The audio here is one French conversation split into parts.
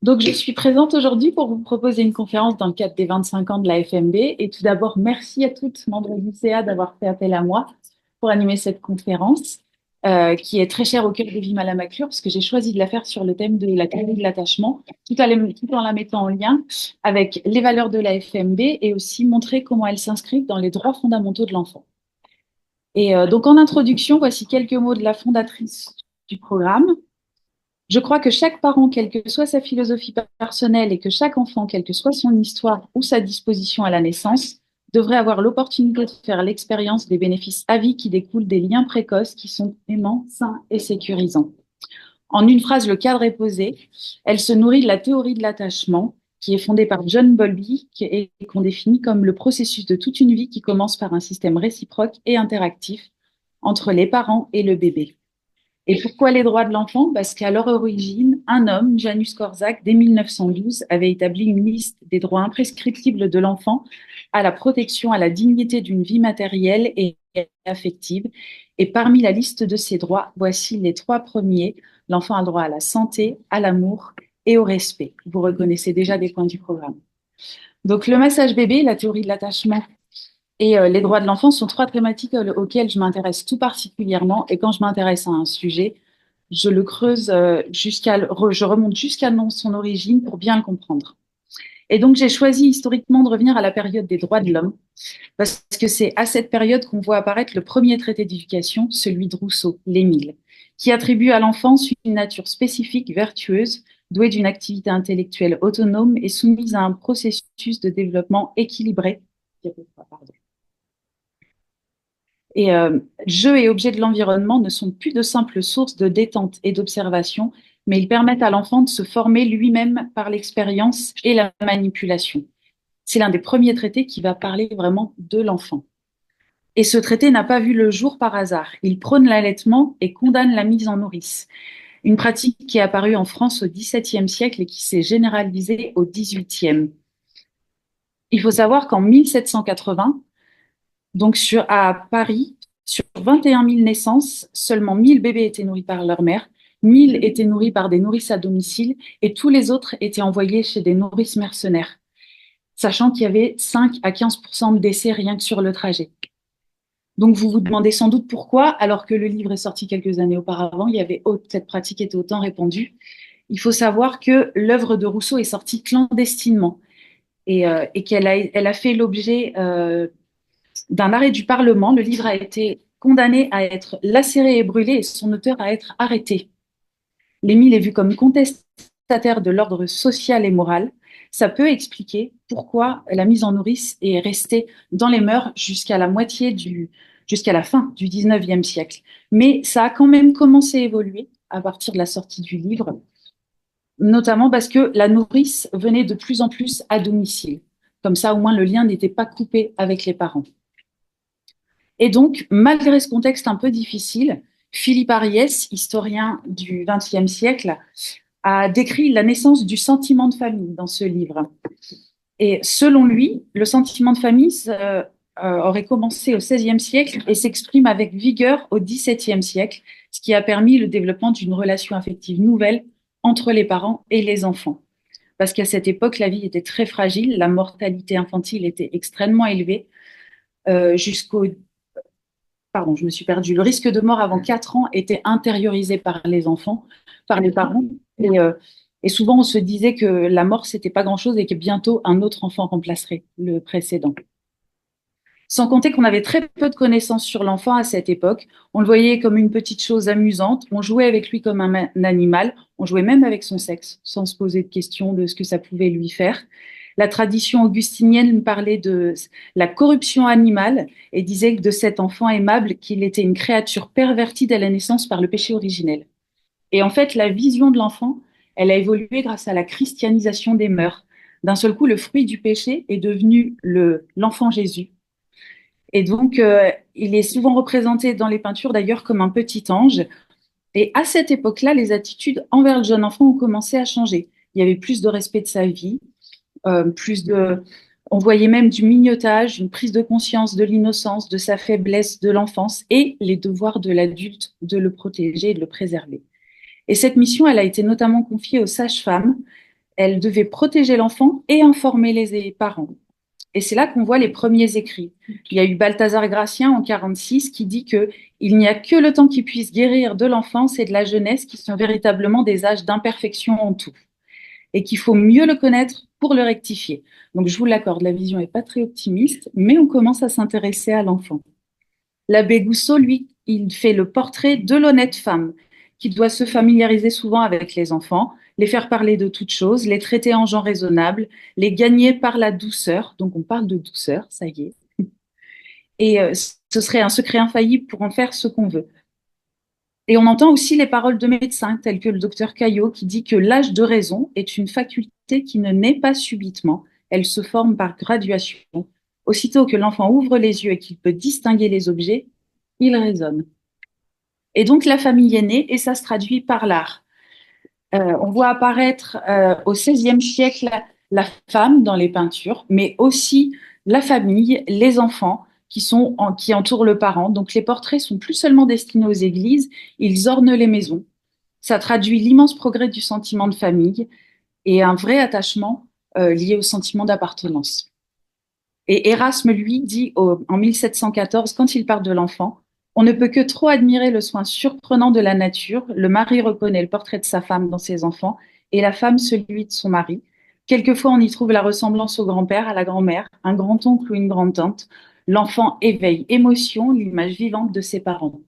Donc, je suis présente aujourd'hui pour vous proposer une conférence dans le cadre des 25 ans de la FMB. Et tout d'abord, merci à toutes membres du CA d'avoir fait appel à moi pour animer cette conférence, qui est très chère au cœur de Vima la Maclure, parce que j'ai choisi de la faire sur le thème de la théorie de l'attachement, tout en la mettant en lien avec les valeurs de la FMB et aussi montrer comment elles s'inscrivent dans les droits fondamentaux de l'enfant. Et donc, en introduction, voici quelques mots de la fondatrice du programme. Je crois que chaque parent, quelle que soit sa philosophie personnelle et que chaque enfant, quelle que soit son histoire ou sa disposition à la naissance, devrait avoir l'opportunité de faire l'expérience des bénéfices à vie qui découlent des liens précoces qui sont aimants, sains et sécurisants. En une phrase, le cadre est posé. Elle se nourrit de la théorie de l'attachement qui est fondée par John Bowlby et qu'on définit comme le processus de toute une vie qui commence par un système réciproque et interactif entre les parents et le bébé. Et pourquoi les droits de l'enfant? Parce qu'à leur origine, un homme, Janusz Korczak, dès 1912, avait établi une liste des droits imprescriptibles de l'enfant à la protection, à la dignité d'une vie matérielle et affective. Et parmi la liste de ces droits, voici les trois premiers. L'enfant a le droit à la santé, à l'amour et au respect. Vous reconnaissez déjà des points du programme. Donc, le massage bébé, la théorie de l'attachement et les droits de l'enfant sont trois thématiques auxquelles je m'intéresse tout particulièrement. Et quand je m'intéresse à un sujet, je le creuse je remonte jusqu'à son origine pour bien le comprendre. Et donc, j'ai choisi historiquement de revenir à la période des droits de l'homme, parce que c'est à cette période qu'on voit apparaître le premier traité d'éducation, celui de Rousseau, l'Émile, qui attribue à l'enfance une nature spécifique, vertueuse, douée d'une activité intellectuelle autonome et soumise à un processus de développement équilibré. Pardon. Et jeux et objets de l'environnement ne sont plus de simples sources de détente et d'observation, mais ils permettent à l'enfant de se former lui-même par l'expérience et la manipulation. C'est l'un des premiers traités qui va parler vraiment de l'enfant. Et ce traité n'a pas vu le jour par hasard. Il prône l'allaitement et condamne la mise en nourrice, une pratique qui est apparue en France au XVIIe siècle et qui s'est généralisée au XVIIIe. Il faut savoir qu'en 1780, donc à Paris, sur 21 000 naissances, seulement 1000 bébés étaient nourris par leur mère, 1000 étaient nourris par des nourrices à domicile et tous les autres étaient envoyés chez des nourrices mercenaires, sachant qu'il y avait 5 à 15 de décès rien que sur le trajet. Donc vous vous demandez sans doute pourquoi, alors que le livre est sorti quelques années auparavant, cette pratique était autant répandue. Il faut savoir que l'œuvre de Rousseau est sortie clandestinement et qu'elle a fait l'objet d'un arrêt du Parlement. Le livre a été condamné à être lacéré et brûlé et son auteur à être arrêté. L'Émile est vu comme contestataire de l'ordre social et moral. Ça peut expliquer pourquoi la mise en nourrice est restée dans les mœurs jusqu'à la fin du 19e siècle. Mais ça a quand même commencé à évoluer à partir de la sortie du livre, notamment parce que la nourrice venait de plus en plus à domicile. Comme ça, au moins, le lien n'était pas coupé avec les parents. Et donc, malgré ce contexte un peu difficile, Philippe Ariès, historien du XXe siècle, a décrit la naissance du sentiment de famille dans ce livre. Et selon lui, le sentiment de famille aurait commencé au XVIe siècle et s'exprime avec vigueur au XVIIe siècle, ce qui a permis le développement d'une relation affective nouvelle entre les parents et les enfants. Parce qu'à cette époque, la vie était très fragile, la mortalité infantile était extrêmement élevée, jusqu'au pardon, je me suis perdue. Le risque de mort avant 4 ans était intériorisé par les enfants, par les parents. Et souvent, on se disait que la mort, c'était pas grand-chose et que bientôt, un autre enfant remplacerait le précédent. Sans compter qu'on avait très peu de connaissances sur l'enfant à cette époque. On le voyait comme une petite chose amusante. On jouait avec lui comme un animal. On jouait même avec son sexe, sans se poser de questions de ce que ça pouvait lui faire. La tradition augustinienne parlait de la corruption animale et disait de cet enfant aimable qu'il était une créature pervertie dès la naissance par le péché originel. Et en fait, la vision de l'enfant, elle a évolué grâce à la christianisation des mœurs. D'un seul coup, le fruit du péché est devenu l'enfant Jésus. Et donc, il est souvent représenté dans les peintures d'ailleurs comme un petit ange. Et à cette époque-là, les attitudes envers le jeune enfant ont commencé à changer. Il y avait plus de respect de sa vie, on voyait même du mignotage, une prise de conscience de l'innocence, de sa faiblesse de l'enfance et les devoirs de l'adulte de le protéger et de le préserver. Et cette mission, elle a été notamment confiée aux sages-femmes Elle devait protéger l'enfant et informer les parents. Et c'est là qu'on voit les premiers écrits. Il y a eu Balthazar Gratien en 46 qui dit que il n'y a que le temps qui puisse guérir de l'enfance et de la jeunesse qui sont véritablement des âges d'imperfection en tout et qu'il faut mieux le connaître pour le rectifier. Donc je vous l'accorde, la vision n'est pas très optimiste, mais on commence à s'intéresser à l'enfant. L'abbé Goussot, lui, il fait le portrait de l'honnête femme qui doit se familiariser souvent avec les enfants, les faire parler de toutes choses, les traiter en gens raisonnables, les gagner par la douceur. Donc on parle de douceur, ça y est. Et ce serait un secret infaillible pour en faire ce qu'on veut. Et on entend aussi les paroles de médecins tels que le docteur Caillot qui dit que l'âge de raison est une faculté qui ne naît pas subitement, elle se forme par graduation. Aussitôt que l'enfant ouvre les yeux et qu'il peut distinguer les objets, il raisonne. Et donc la famille est née et ça se traduit par l'art. On voit apparaître au XVIe siècle la femme dans les peintures, mais aussi la famille, les enfants qui entourent le parent. Donc les portraits sont plus seulement destinés aux églises, ils ornent les maisons. Ça traduit l'immense progrès du sentiment de famille et un vrai attachement lié au sentiment d'appartenance. Et Erasme, lui, dit en 1714, quand il parle de l'enfant, on ne peut que trop admirer le soin surprenant de la nature. Le mari reconnaît le portrait de sa femme dans ses enfants et la femme celui de son mari. Quelquefois, on y trouve la ressemblance au grand-père, à la grand-mère, un grand-oncle ou une grande-tante. L'enfant éveille émotion, l'image vivante de ses parents.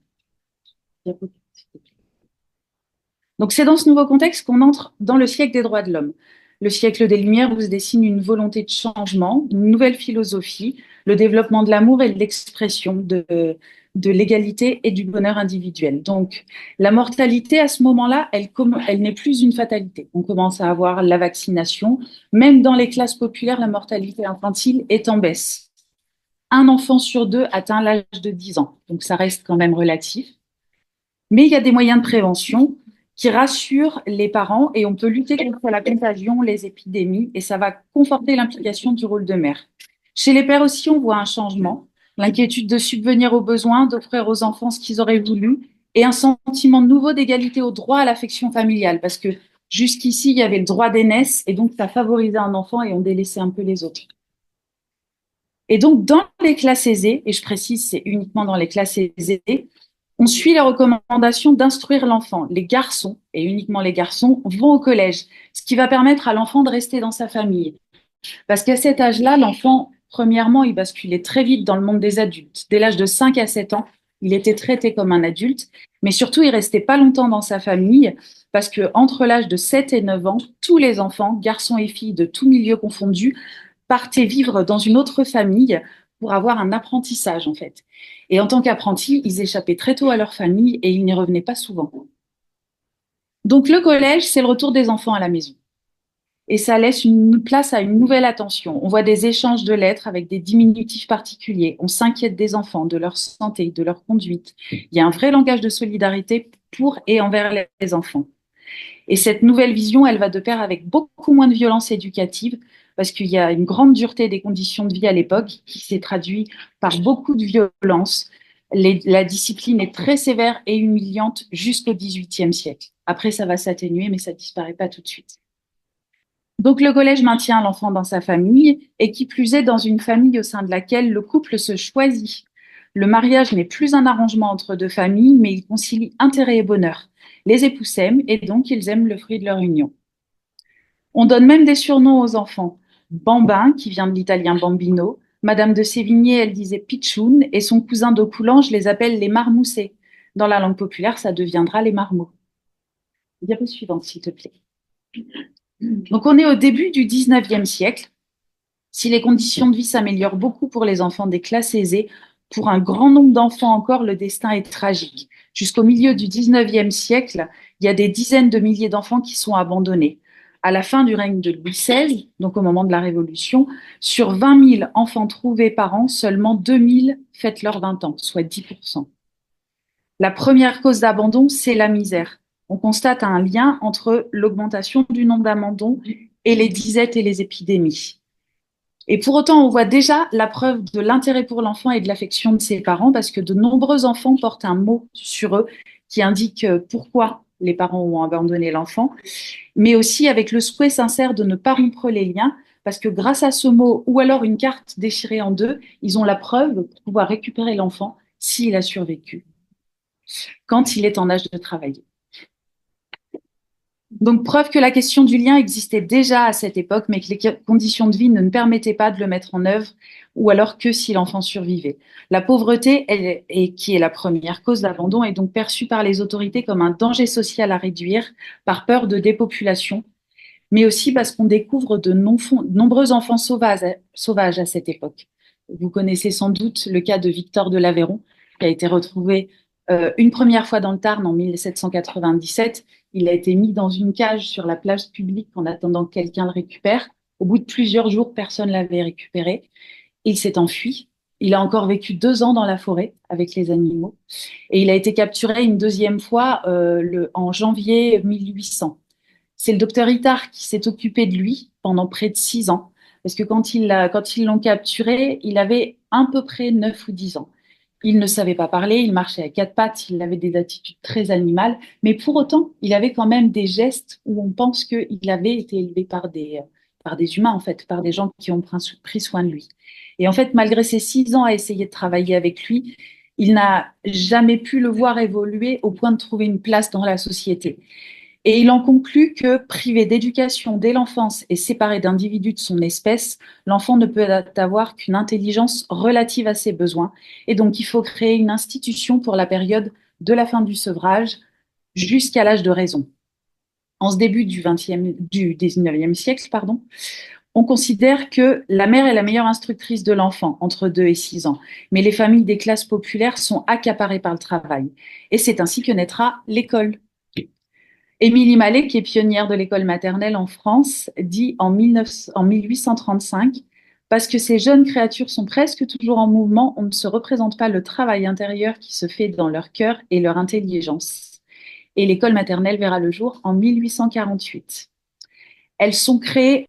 Donc c'est dans ce nouveau contexte qu'on entre dans le siècle des droits de l'homme. Le siècle des Lumières vous dessine une volonté de changement, une nouvelle philosophie, le développement de l'amour et de l'expression de l'égalité et du bonheur individuel. Donc la mortalité à ce moment-là, elle n'est plus une fatalité. On commence à avoir la vaccination. Même dans les classes populaires, la mortalité infantile est en baisse. Un enfant sur deux atteint l'âge de 10 ans. Donc ça reste quand même relatif. Mais il y a des moyens de prévention qui rassurent les parents et on peut lutter contre la contagion, les épidémies et ça va conforter l'implication du rôle de mère. Chez les pères aussi, on voit un changement, l'inquiétude de subvenir aux besoins, d'offrir aux enfants ce qu'ils auraient voulu et un sentiment nouveau d'égalité au droit à l'affection familiale parce que jusqu'ici, il y avait le droit d'aînesse et donc ça favorisait un enfant et on délaissait un peu les autres. Et donc, dans les classes aisées, et je précise, c'est uniquement dans les classes aisées, on suit les recommandations d'instruire l'enfant. Les garçons, et uniquement les garçons, vont au collège, ce qui va permettre à l'enfant de rester dans sa famille. Parce qu'à cet âge-là, l'enfant, premièrement, il basculait très vite dans le monde des adultes. Dès l'âge de 5 à 7 ans, il était traité comme un adulte, mais surtout, il restait pas longtemps dans sa famille, parce que entre l'âge de 7 et 9 ans, tous les enfants, garçons et filles de tout milieu confondus, partaient vivre dans une autre famille pour avoir un apprentissage, en fait. Et en tant qu'apprentis, ils échappaient très tôt à leur famille et ils n'y revenaient pas souvent. Donc le collège, c'est le retour des enfants à la maison. Et ça laisse une place à une nouvelle attention. On voit des échanges de lettres avec des diminutifs particuliers. On s'inquiète des enfants, de leur santé, de leur conduite. Il y a un vrai langage de solidarité pour et envers les enfants. Et cette nouvelle vision, elle va de pair avec beaucoup moins de violence éducative, parce qu'il y a une grande dureté des conditions de vie à l'époque qui s'est traduite par beaucoup de violence. La discipline est très sévère et humiliante jusqu'au XVIIIe siècle. Après, ça va s'atténuer, mais ça disparaît pas tout de suite. Donc, le collège maintient l'enfant dans sa famille et qui plus est dans une famille au sein de laquelle le couple se choisit. Le mariage n'est plus un arrangement entre deux familles, mais il concilie intérêt et bonheur. Les époux s'aiment et donc ils aiment le fruit de leur union. On donne même des surnoms aux enfants. Bambin, qui vient de l'italien bambino. Madame de Sévigné, elle disait pitchoun, et son cousin de Coulanges les appelle les marmoussets. Dans la langue populaire, ça deviendra les marmots. Diapo suivante, s'il te plaît. Donc, on est au début du 19e siècle. Si les conditions de vie s'améliorent beaucoup pour les enfants des classes aisées, pour un grand nombre d'enfants encore, le destin est tragique. Jusqu'au milieu du 19e siècle, il y a des dizaines de milliers d'enfants qui sont abandonnés. À la fin du règne de Louis XVI, donc au moment de la Révolution, sur 20 000 enfants trouvés par an, seulement 2 000 fêtent leurs 20 ans, soit 10%. La première cause d'abandon, c'est la misère. On constate un lien entre l'augmentation du nombre d'abandons et les disettes et les épidémies. Et pour autant, on voit déjà la preuve de l'intérêt pour l'enfant et de l'affection de ses parents parce que de nombreux enfants portent un mot sur eux qui indique pourquoi les parents ont abandonné l'enfant, mais aussi avec le souhait sincère de ne pas rompre les liens, parce que grâce à ce mot ou alors une carte déchirée en deux, ils ont la preuve pour pouvoir récupérer l'enfant s'il a survécu, quand il est en âge de travailler. Donc, preuve que la question du lien existait déjà à cette époque, mais que les conditions de vie ne permettaient pas de le mettre en œuvre, ou alors que si l'enfant survivait. La pauvreté, qui est la première cause d'abandon, est donc perçue par les autorités comme un danger social à réduire, par peur de dépopulation, mais aussi parce qu'on découvre de nombreux enfants sauvages à cette époque. Vous connaissez sans doute le cas de Victor de l'Aveyron, qui a été retrouvé une première fois dans le Tarn en 1797. Il a été mis dans une cage sur la plage publique en attendant que quelqu'un le récupère. Au bout de plusieurs jours, personne ne l'avait récupéré. Il s'est enfui. Il a encore vécu 2 ans dans la forêt avec les animaux. Et il a été capturé une deuxième fois en janvier 1800. C'est le docteur Itard qui s'est occupé de lui pendant près de 6 ans. Parce que quand ils l'ont capturé, il avait à peu près 9 ou 10 ans. Il ne savait pas parler, il marchait à quatre pattes, il avait des attitudes très animales, mais pour autant, il avait quand même des gestes où on pense qu'il avait été élevé par des humains, en fait, par des gens qui ont pris soin de lui. Et en fait, malgré ces 6 ans à essayer de travailler avec lui, il n'a jamais pu le voir évoluer au point de trouver une place dans la société. Et il en conclut que, privé d'éducation dès l'enfance et séparé d'individus de son espèce, l'enfant ne peut avoir qu'une intelligence relative à ses besoins. Et donc, il faut créer une institution pour la période de la fin du sevrage jusqu'à l'âge de raison. En ce début du 19e siècle, pardon, on considère que la mère est la meilleure instructrice de l'enfant, entre 2 et 6 ans. Mais les familles des classes populaires sont accaparées par le travail. Et c'est ainsi que naîtra l'école. Émilie Mallet, qui est pionnière de l'école maternelle en France, dit en 1835, parce que ces jeunes créatures sont presque toujours en mouvement, on ne se représente pas le travail intérieur qui se fait dans leur cœur et leur intelligence. Et l'école maternelle verra le jour en 1848. Elles sont créées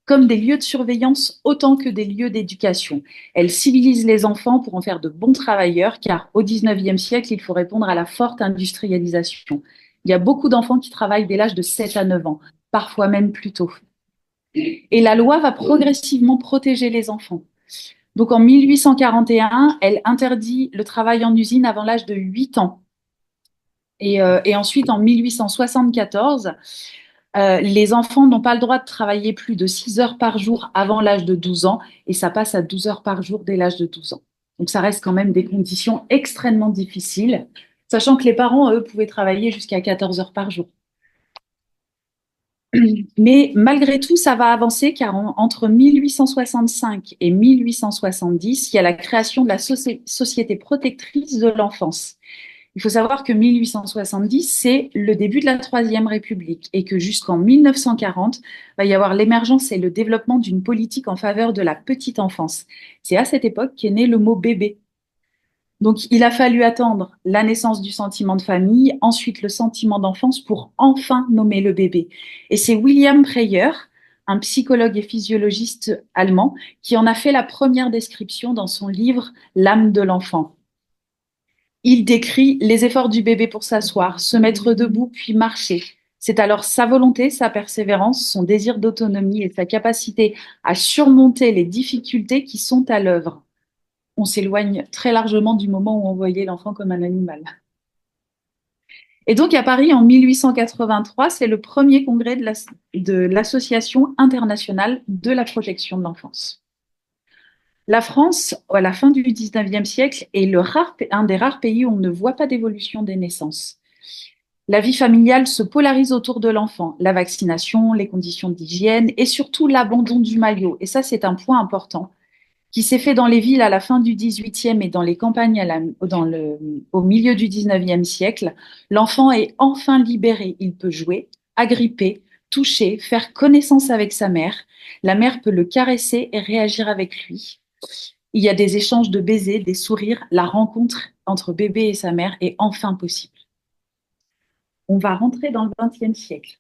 comme des lieux de surveillance autant que des lieux d'éducation. Elles civilisent les enfants pour en faire de bons travailleurs, car au XIXe siècle, il faut répondre à la forte industrialisation. Il y a beaucoup d'enfants qui travaillent dès l'âge de 7 à 9 ans, parfois même plus tôt. Et la loi va progressivement protéger les enfants. Donc en 1841, elle interdit le travail en usine avant l'âge de 8 ans. Et ensuite, en 1874, les enfants n'ont pas le droit de travailler plus de 6 heures par jour avant l'âge de 12 ans et ça passe à 12 heures par jour dès l'âge de 12 ans. Donc ça reste quand même des conditions extrêmement difficiles, sachant que les parents, eux, pouvaient travailler jusqu'à 14 heures par jour. Mais malgré tout, ça va avancer car entre 1865 et 1870, il y a la création de la Société protectrice de l'enfance. Il faut savoir que 1870, c'est le début de la Troisième République et que jusqu'en 1940, va y avoir l'émergence et le développement d'une politique en faveur de la petite enfance. C'est à cette époque qu'est né le mot bébé. Donc, il a fallu attendre la naissance du sentiment de famille, ensuite le sentiment d'enfance pour enfin nommer le bébé. Et c'est William Preyer, un psychologue et physiologiste allemand, qui en a fait la première description dans son livre L'âme de l'enfant. Il décrit les efforts du bébé pour s'asseoir, se mettre debout, puis marcher. C'est alors sa volonté, sa persévérance, son désir d'autonomie et sa capacité à surmonter les difficultés qui sont à l'œuvre. On s'éloigne très largement du moment où on voyait l'enfant comme un animal. Et donc à Paris, en 1883, c'est le premier congrès de l'Association internationale de la protection de l'enfance. La France, à la fin du 19e siècle, est un des rares pays où on ne voit pas d'évolution des naissances. La vie familiale se polarise autour de l'enfant, la vaccination, les conditions d'hygiène et surtout l'abandon du maillot. Et ça, c'est un point important qui s'est fait dans les villes à la fin du 18e et dans les campagnes au milieu du 19e siècle. L'enfant est enfin libéré. Il peut jouer, agripper, toucher, faire connaissance avec sa mère. La mère peut le caresser et réagir avec lui. Il y a des échanges de baisers, des sourires. La rencontre entre bébé et sa mère est enfin possible. On va rentrer dans le XXe siècle.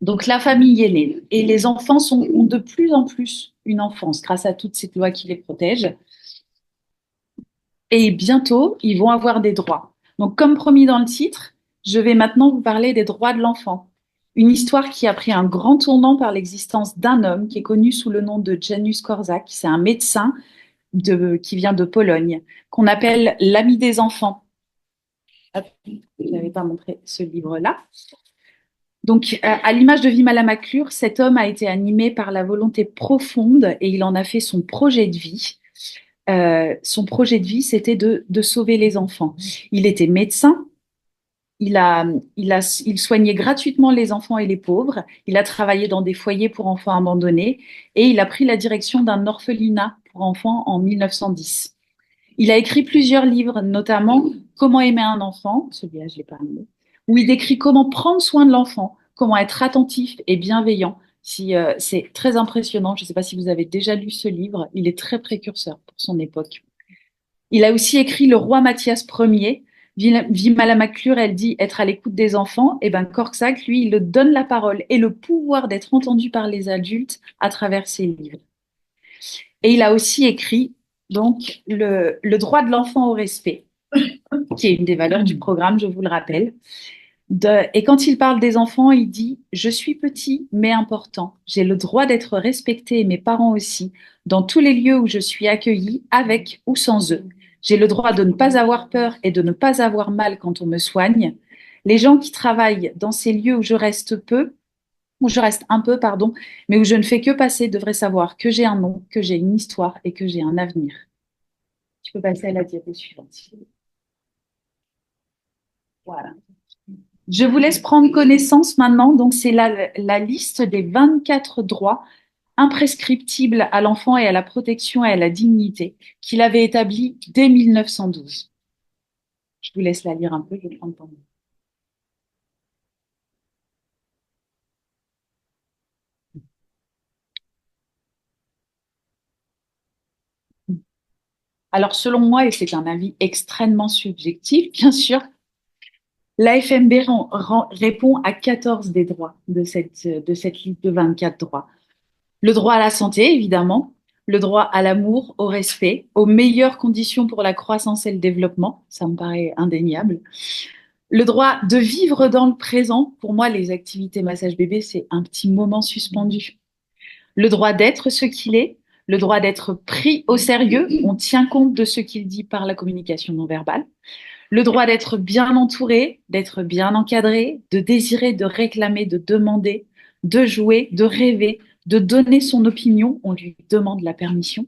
Donc la famille est née et les enfants ont de plus en plus une enfance grâce à toutes ces lois qui les protègent. Et bientôt, ils vont avoir des droits. Donc, comme promis dans le titre, je vais maintenant vous parler des droits de l'enfant. Une histoire qui a pris un grand tournant par l'existence d'un homme qui est connu sous le nom de Janusz Korczak. C'est un médecin qui vient de Pologne, qu'on appelle l'ami des enfants. Hop, je n'avais pas montré ce livre-là. Donc, à l'image de Vimala McClure, cet homme a été animé par la volonté profonde et il en a fait son projet de vie. Son projet de vie, c'était de sauver les enfants. Il était médecin, il soignait gratuitement les enfants et les pauvres, il a travaillé dans des foyers pour enfants abandonnés et il a pris la direction d'un orphelinat pour enfants en 1910. Il a écrit plusieurs livres, notamment Comment aimer un enfant, celui-là je l'ai pas amené, où il décrit comment prendre soin de l'enfant, comment être attentif et bienveillant. Si, c'est très impressionnant. Je ne sais pas si vous avez déjà lu ce livre. Il est très précurseur pour son époque. Il a aussi écrit Le roi Mathias Ier. Vimala McClure, elle dit être à l'écoute des enfants. Et ben Korczak, lui, il le donne la parole et le pouvoir d'être entendu par les adultes à travers ses livres. Et il a aussi écrit donc le droit de l'enfant au respect, qui est une des valeurs du programme, je vous le rappelle. Et quand il parle des enfants, il dit: je suis petit, mais important. J'ai le droit d'être respecté, et mes parents aussi, dans tous les lieux où je suis accueillie, avec ou sans eux. J'ai le droit de ne pas avoir peur et de ne pas avoir mal quand on me soigne. Les gens qui travaillent dans ces lieux où je reste peu, où je reste un peu, pardon, mais où je ne fais que passer, devraient savoir que j'ai un nom, que j'ai une histoire et que j'ai un avenir. Tu peux passer à la diapo suivante. Voilà. Je vous laisse prendre connaissance maintenant. Donc, c'est la liste des 24 droits imprescriptibles à l'enfant et à la protection et à la dignité qu'il avait établis dès 1912. Je vous laisse la lire un peu, je vais prendre le temps. Alors, selon moi, et c'est un avis extrêmement subjectif, bien sûr, l'AFMB répond à 14 des droits de cette liste de 24 droits. Le droit à la santé, évidemment, le droit à l'amour, au respect, aux meilleures conditions pour la croissance et le développement, ça me paraît indéniable. Le droit de vivre dans le présent, pour moi, les activités massage bébé, c'est un petit moment suspendu. Le droit d'être ce qu'il est, le droit d'être pris au sérieux, on tient compte de ce qu'il dit par la communication non verbale. Le droit d'être bien entouré, d'être bien encadré, de désirer, de réclamer, de demander, de jouer, de rêver, de donner son opinion, on lui demande la permission.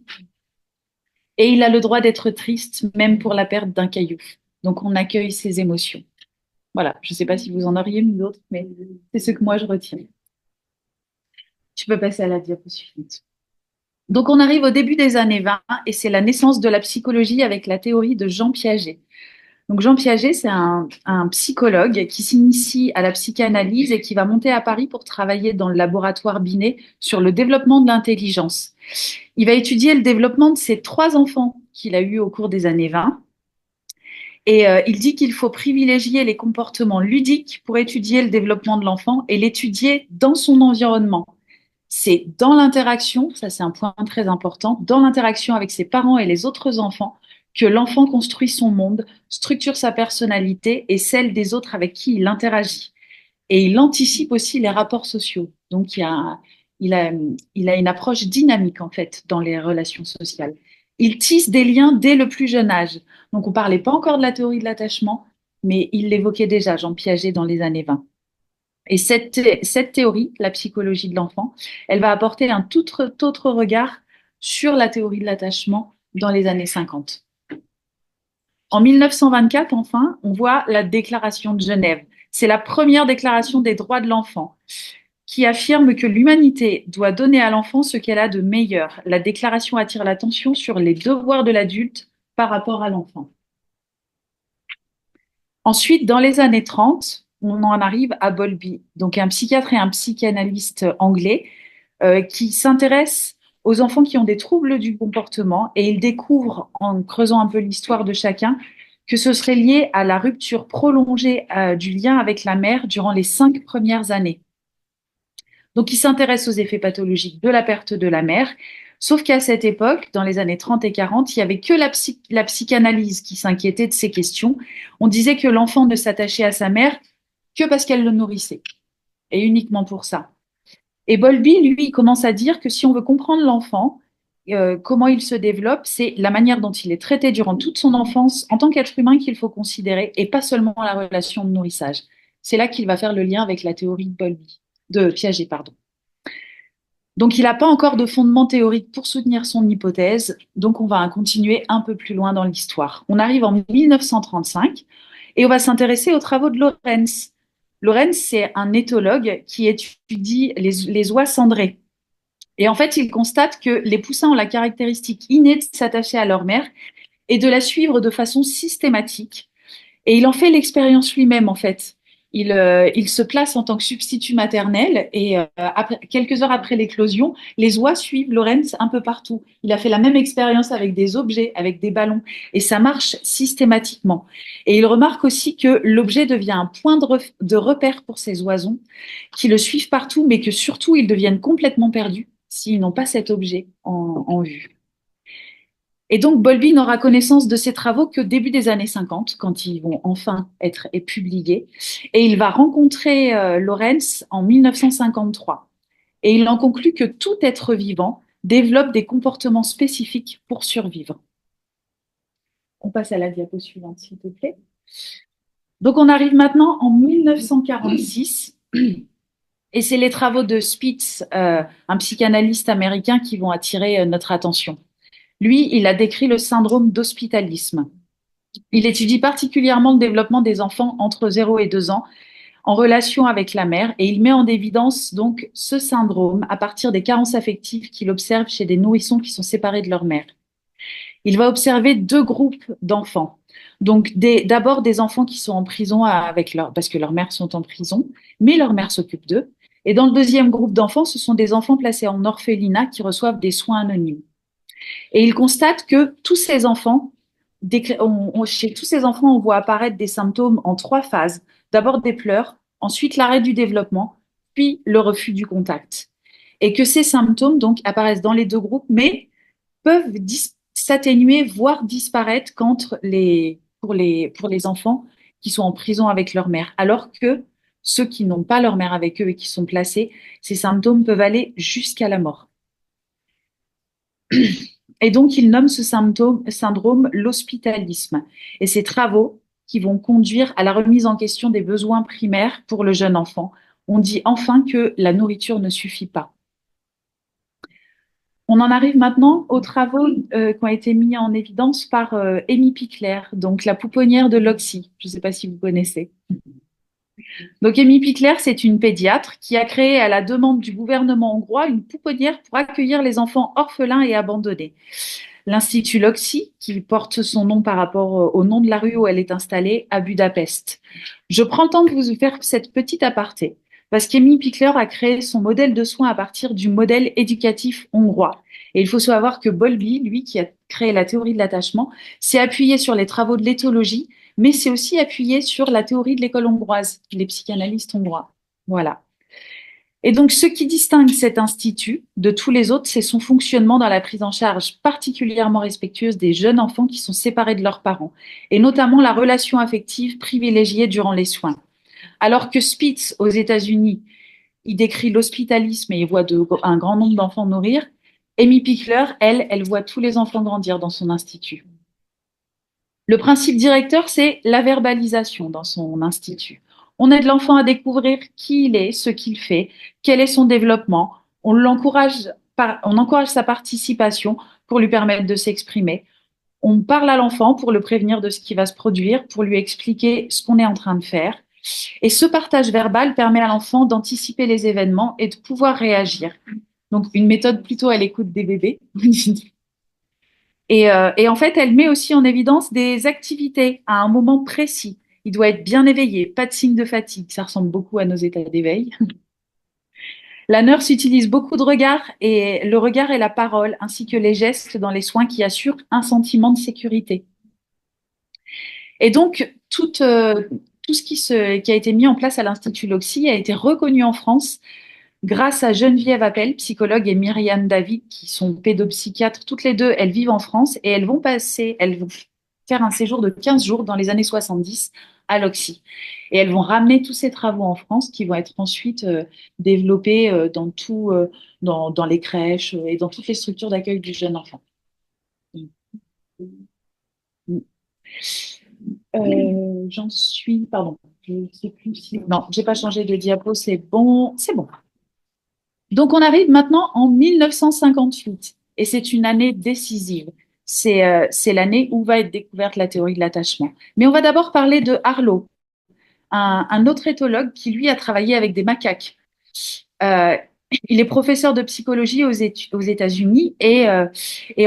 Et il a le droit d'être triste, même pour la perte d'un caillou. Donc on accueille ses émotions. Voilà, je ne sais pas si vous en auriez mis d'autres, mais c'est ce que moi je retiens. Tu peux passer à la diapo suivante. Donc on arrive au début des années 20 et c'est la naissance de la psychologie avec la théorie de Jean Piaget. Donc Jean Piaget, c'est un psychologue qui s'initie à la psychanalyse et qui va monter à Paris pour travailler dans le laboratoire Binet sur le développement de l'intelligence. Il va étudier le développement de ses 3 enfants qu'il a eus au cours des années 20. Et il dit qu'il faut privilégier les comportements ludiques pour étudier le développement de l'enfant et l'étudier dans son environnement. C'est dans l'interaction, ça c'est un point très important, dans l'interaction avec ses parents et les autres enfants que l'enfant construit son monde, structure sa personnalité et celle des autres avec qui il interagit. Et il anticipe aussi les rapports sociaux. Donc il a une approche dynamique en fait dans les relations sociales. Il tisse des liens dès le plus jeune âge. Donc on ne parlait pas encore de la théorie de l'attachement, mais il l'évoquait déjà, Jean Piaget, dans les années 20. Et cette théorie, la psychologie de l'enfant, elle va apporter un tout autre regard sur la théorie de l'attachement dans les années 50. En 1924, enfin, on voit la Déclaration de Genève. C'est la première déclaration des droits de l'enfant qui affirme que l'humanité doit donner à l'enfant ce qu'elle a de meilleur. La déclaration attire l'attention sur les devoirs de l'adulte par rapport à l'enfant. Ensuite, dans les années 30, on en arrive à Bowlby, donc un psychiatre et un psychanalyste anglais qui s'intéresse aux enfants qui ont des troubles du comportement et il découvre, en creusant un peu l'histoire de chacun, que ce serait lié à la rupture prolongée du lien avec la mère durant les 5 premières années. Donc, il s'intéresse aux effets pathologiques de la perte de la mère, Sauf qu'à cette époque, dans les années 30 et 40, il y avait que la psychanalyse qui s'inquiétait de ces questions. On disait que l'enfant ne s'attachait à sa mère que parce qu'elle le nourrissait, et uniquement pour ça. Et Bowlby, lui, il commence à dire que si on veut comprendre l'enfant, comment il se développe, c'est la manière dont il est traité durant toute son enfance en tant qu'être humain qu'il faut considérer, et pas seulement la relation de nourrissage. C'est là qu'il va faire le lien avec la théorie de Bowlby, de Piaget, pardon. Donc, il n'a pas encore de fondement théorique pour soutenir son hypothèse, donc on va continuer un peu plus loin dans l'histoire. On arrive en 1935 et on va s'intéresser aux travaux de Lorenz. Lorenz, c'est un éthologue qui étudie les oies cendrées. Et en fait, il constate que les poussins ont la caractéristique innée de s'attacher à leur mère et de la suivre de façon systématique. Et il en fait l'expérience lui-même, en fait. Il se place en tant que substitut maternel et quelques heures après l'éclosion, les oies suivent Lorenz un peu partout. Il a fait la même expérience avec des objets, avec des ballons, et ça marche systématiquement. Et il remarque aussi que l'objet devient un point de repère pour ces oisons qui le suivent partout, mais que surtout ils deviennent complètement perdus s'ils n'ont pas cet objet en vue. Et donc, Bowlby n'aura connaissance de ses travaux qu'au début des années 50, quand ils vont enfin être publiés. Et il va rencontrer Lorenz en 1953. Et il en conclut que tout être vivant développe des comportements spécifiques pour survivre. On passe à la diapo suivante, s'il te plaît. Donc, on arrive maintenant en 1946. Et c'est les travaux de Spitz, un psychanalyste américain, qui vont attirer notre attention. Lui, il a décrit le syndrome d'hospitalisme. Il étudie particulièrement le développement des enfants entre 0 et 2 ans en relation avec la mère et il met en évidence donc ce syndrome à partir des carences affectives qu'il observe chez des nourrissons qui sont séparés de leur mère. Il va observer deux groupes d'enfants. Donc d'abord des enfants qui sont en prison parce que leurs mères sont en prison, mais leur mère s'occupe d'eux. Et dans le deuxième groupe d'enfants, ce sont des enfants placés en orphelinat qui reçoivent des soins anonymes. Et il constate que tous ces enfants, chez tous ces enfants, on voit apparaître des symptômes en 3 phases. D'abord des pleurs, ensuite l'arrêt du développement, puis le refus du contact. Et que ces symptômes donc apparaissent dans les deux groupes, mais peuvent s'atténuer, voire disparaître pour les enfants qui sont en prison avec leur mère. Alors que ceux qui n'ont pas leur mère avec eux et qui sont placés, ces symptômes peuvent aller jusqu'à la mort. Et donc, il nomme ce syndrome l'hospitalisme. Et ces travaux qui vont conduire à la remise en question des besoins primaires pour le jeune enfant. On dit enfin que la nourriture ne suffit pas. On en arrive maintenant aux travaux qui ont été mis en évidence par Amy Pickler, donc la pouponnière de l'Oxy. Je ne sais pas si vous connaissez. Donc, Amy Pickler, c'est une pédiatre qui a créé à la demande du gouvernement hongrois une pouponnière pour accueillir les enfants orphelins et abandonnés. L'Institut Loxy, qui porte son nom par rapport au nom de la rue où elle est installée, à Budapest. Je prends le temps de vous faire cette petite aparté, parce qu'Amy Pickler a créé son modèle de soins à partir du modèle éducatif hongrois. Et il faut savoir que Bowlby, lui, qui a créé la théorie de l'attachement, s'est appuyé sur les travaux de l'éthologie, mais c'est aussi appuyé sur la théorie de l'école hongroise, les psychanalystes hongrois. Voilà. Et donc, ce qui distingue cet institut de tous les autres, c'est son fonctionnement dans la prise en charge particulièrement respectueuse des jeunes enfants qui sont séparés de leurs parents, et notamment la relation affective privilégiée durant les soins. Alors que Spitz, aux États-Unis, il décrit l'hospitalisme et il voit un grand nombre d'enfants nourrir, Amy Pickler, elle voit tous les enfants grandir dans son institut. Le principe directeur, c'est la verbalisation dans son institut. On aide l'enfant à découvrir qui il est, ce qu'il fait, quel est son développement. On encourage sa participation pour lui permettre de s'exprimer. On parle à l'enfant pour le prévenir de ce qui va se produire, pour lui expliquer ce qu'on est en train de faire. Et ce partage verbal permet à l'enfant d'anticiper les événements et de pouvoir réagir. Donc, une méthode plutôt à l'écoute des bébés. Et en fait, elle met aussi en évidence des activités à un moment précis. Il doit être bien éveillé, pas de signe de fatigue. Ça ressemble beaucoup à nos états d'éveil. La nurse utilise beaucoup de regards et le regard et la parole, ainsi que les gestes dans les soins qui assurent un sentiment de sécurité. Et donc, tout ce qui a été mis en place à l'Institut Loxy a été reconnu en France grâce à Geneviève Appel, psychologue, et Myriam David, qui sont pédopsychiatres. Toutes les deux, elles vivent en France et elles vont faire un séjour de 15 jours dans les années 70 à l'Oxy. Et elles vont ramener tous ces travaux en France qui vont être ensuite développés dans les crèches et dans toutes les structures d'accueil du jeune enfant. J'en suis, pardon, je ne sais plus si. Non, j'ai pas changé de diapo, c'est bon, c'est bon. Donc, on arrive maintenant en 1958 et c'est une année décisive. C'est l'année où va être découverte la théorie de l'attachement. Mais on va d'abord parler de Harlow, un autre éthologue qui, lui, a travaillé avec des macaques. Euh, il est professeur de psychologie aux États-Unis et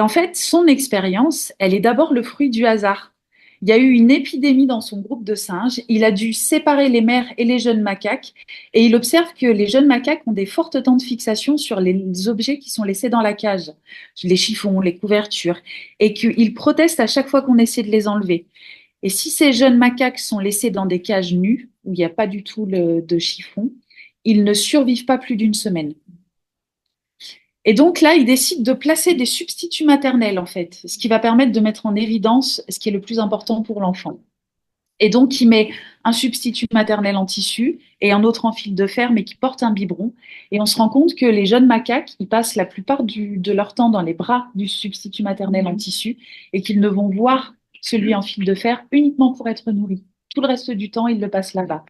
en fait, son expérience, elle est d'abord le fruit du hasard. Il y a eu une épidémie dans son groupe de singes. Il a dû séparer les mères et les jeunes macaques et il observe que les jeunes macaques ont des fortes temps de fixation sur les objets qui sont laissés dans la cage, les chiffons, les couvertures, et qu'ils protestent à chaque fois qu'on essaie de les enlever. Et si ces jeunes macaques sont laissés dans des cages nues, où il n'y a pas du tout de chiffon, ils ne survivent pas plus d'une semaine. Et donc là, il décide de placer des substituts maternels, en fait, ce qui va permettre de mettre en évidence ce qui est le plus important pour l'enfant. Et donc, il met un substitut maternel en tissu et un autre en fil de fer, mais qui porte un biberon. Et on se rend compte que les jeunes macaques, ils passent la plupart de leur temps dans les bras du substitut maternel en tissu et qu'ils ne vont voir celui en fil de fer uniquement pour être nourris. Tout le reste du temps, ils le passent là-bas.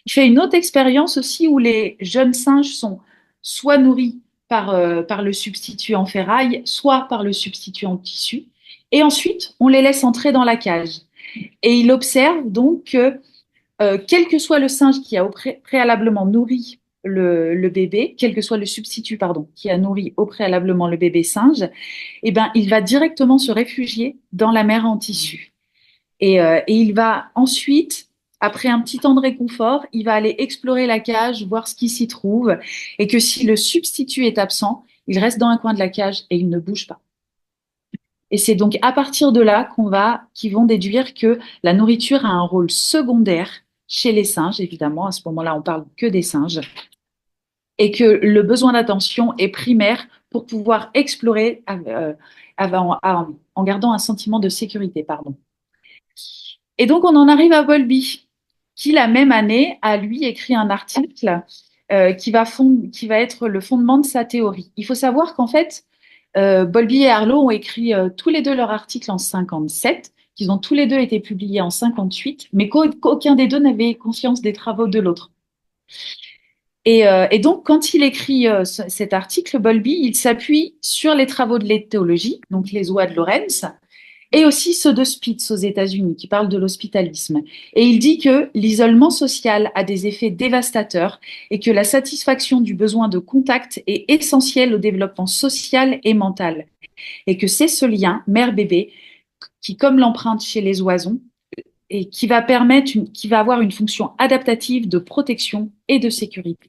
Il fait une autre expérience aussi où les jeunes singes sont soit nourris par le substitut en ferraille, soit par le substitut en tissu. Et ensuite, on les laisse entrer dans la cage. Et il observe donc que, quel que soit le singe qui a préalablement nourri le bébé, quel que soit le substitut, pardon, qui a nourri au préalablement le bébé singe, eh ben, il va directement se réfugier dans la mère en tissu. Et il va ensuite, après un petit temps de réconfort, il va aller explorer la cage, voir ce qui s'y trouve, et que si le substitut est absent, il reste dans un coin de la cage et il ne bouge pas. Et c'est donc à partir de là qu'ils vont déduire que la nourriture a un rôle secondaire chez les singes, évidemment. À ce moment-là, on parle que des singes. Et que le besoin d'attention est primaire pour pouvoir explorer en gardant un sentiment de sécurité, pardon. Et donc, on en arrive à Bowlby, qui, la même année, a lui écrit un article qui va être le fondement de sa théorie. Il faut savoir qu'en fait, Bowlby et Harlow ont écrit tous les deux leur article en 57, qu'ils ont tous les deux été publiés en 58, mais qu'aucun des deux n'avait conscience des travaux de l'autre. Et donc, quand il écrit cet article, Bowlby, il s'appuie sur les travaux de l'éthologie, donc les oies de Lorenz, et aussi ceux de Spitz aux États-Unis, qui parlent de l'hospitalisme. Et il dit que l'isolement social a des effets dévastateurs et que la satisfaction du besoin de contact est essentielle au développement social et mental. Et que c'est ce lien mère-bébé qui, comme l'empreinte chez les oisons, et qui va qui va avoir une fonction adaptative de protection et de sécurité.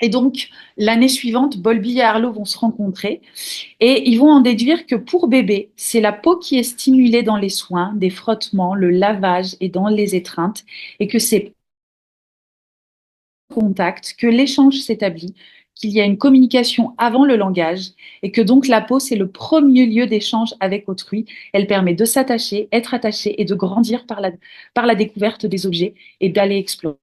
Et donc, l'année suivante, Bowlby et Harlow vont se rencontrer et ils vont en déduire que pour bébé, c'est la peau qui est stimulée dans les soins, des frottements, le lavage et dans les étreintes, et que c'est contact que l'échange s'établit, qu'il y a une communication avant le langage, et que donc la peau, c'est le premier lieu d'échange avec autrui. Elle permet de s'attacher, être attaché et de grandir par la découverte des objets et d'aller explorer.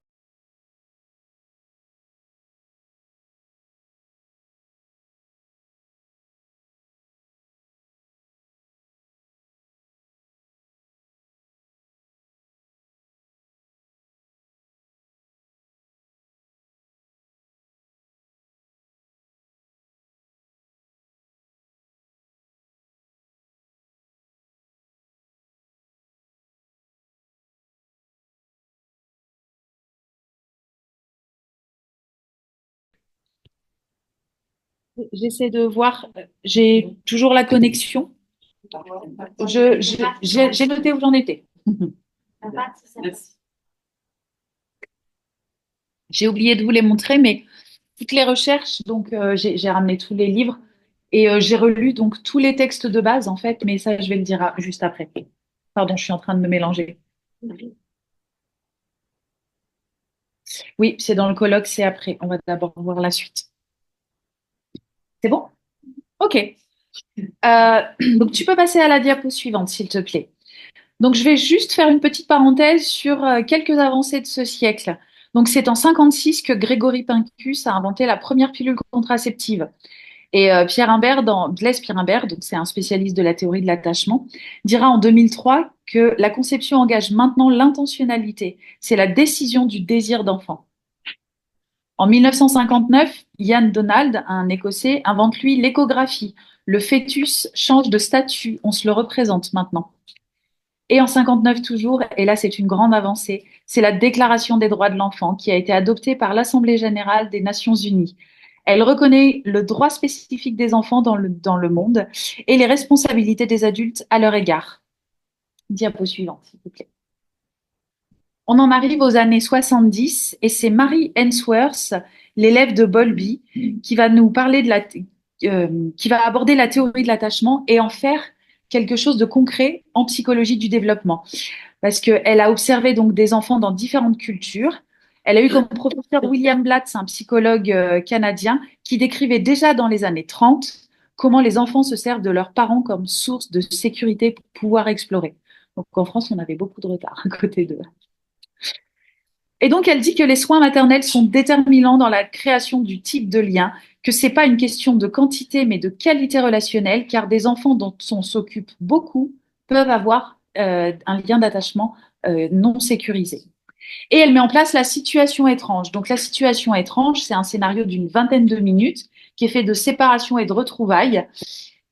J'essaie de voir, j'ai toujours la connexion. J'ai noté où j'en étais. J'ai oublié de vous les montrer, mais toutes les recherches, donc j'ai ramené tous les livres et j'ai relu donc tous les textes de base en fait, mais ça je vais le dire juste après. Pardon, je suis en train de me mélanger. Oui, c'est dans le colloque, c'est après. On va d'abord voir la suite. C'est bon? Ok. Donc, tu peux passer à la diapo suivante, s'il te plaît. Donc, je vais juste faire une petite parenthèse sur quelques avancées de ce siècle. Donc, c'est en 56 que Grégory Pincus a inventé la première pilule contraceptive. Et Pierre Imbert, Blaise Pierre Imbert, donc c'est un spécialiste de la théorie de l'attachement, dira en 2003 que la conception engage maintenant l'intentionnalité. C'est la décision du désir d'enfant. En 1959, Ian Donald, un Écossais, invente lui l'échographie. Le fœtus change de statut, on se le représente maintenant. Et en 59 toujours, et là c'est une grande avancée, c'est la Déclaration des droits de l'enfant qui a été adoptée par l'Assemblée générale des Nations unies. Elle reconnaît le droit spécifique des enfants dans le monde et les responsabilités des adultes à leur égard. Diapo suivante, s'il vous plaît. On en arrive aux années 70 et c'est Mary Ainsworth, l'élève de Bowlby, qui va nous parler qui va aborder la théorie de l'attachement et en faire quelque chose de concret en psychologie du développement. Parce qu'elle a observé donc des enfants dans différentes cultures. Elle a eu comme professeur William Blatt, un psychologue canadien, qui décrivait déjà dans les années 30 comment les enfants se servent de leurs parents comme source de sécurité pour pouvoir explorer. Donc en France, on avait beaucoup de retard à côté d'eux. Et donc, elle dit que les soins maternels sont déterminants dans la création du type de lien, que c'est pas une question de quantité, mais de qualité relationnelle, car des enfants dont on s'occupe beaucoup peuvent avoir un lien d'attachement non sécurisé. Et elle met en place la situation étrange. Donc, la situation étrange, c'est un scénario d'une vingtaine de minutes qui est fait de séparation et de retrouvailles.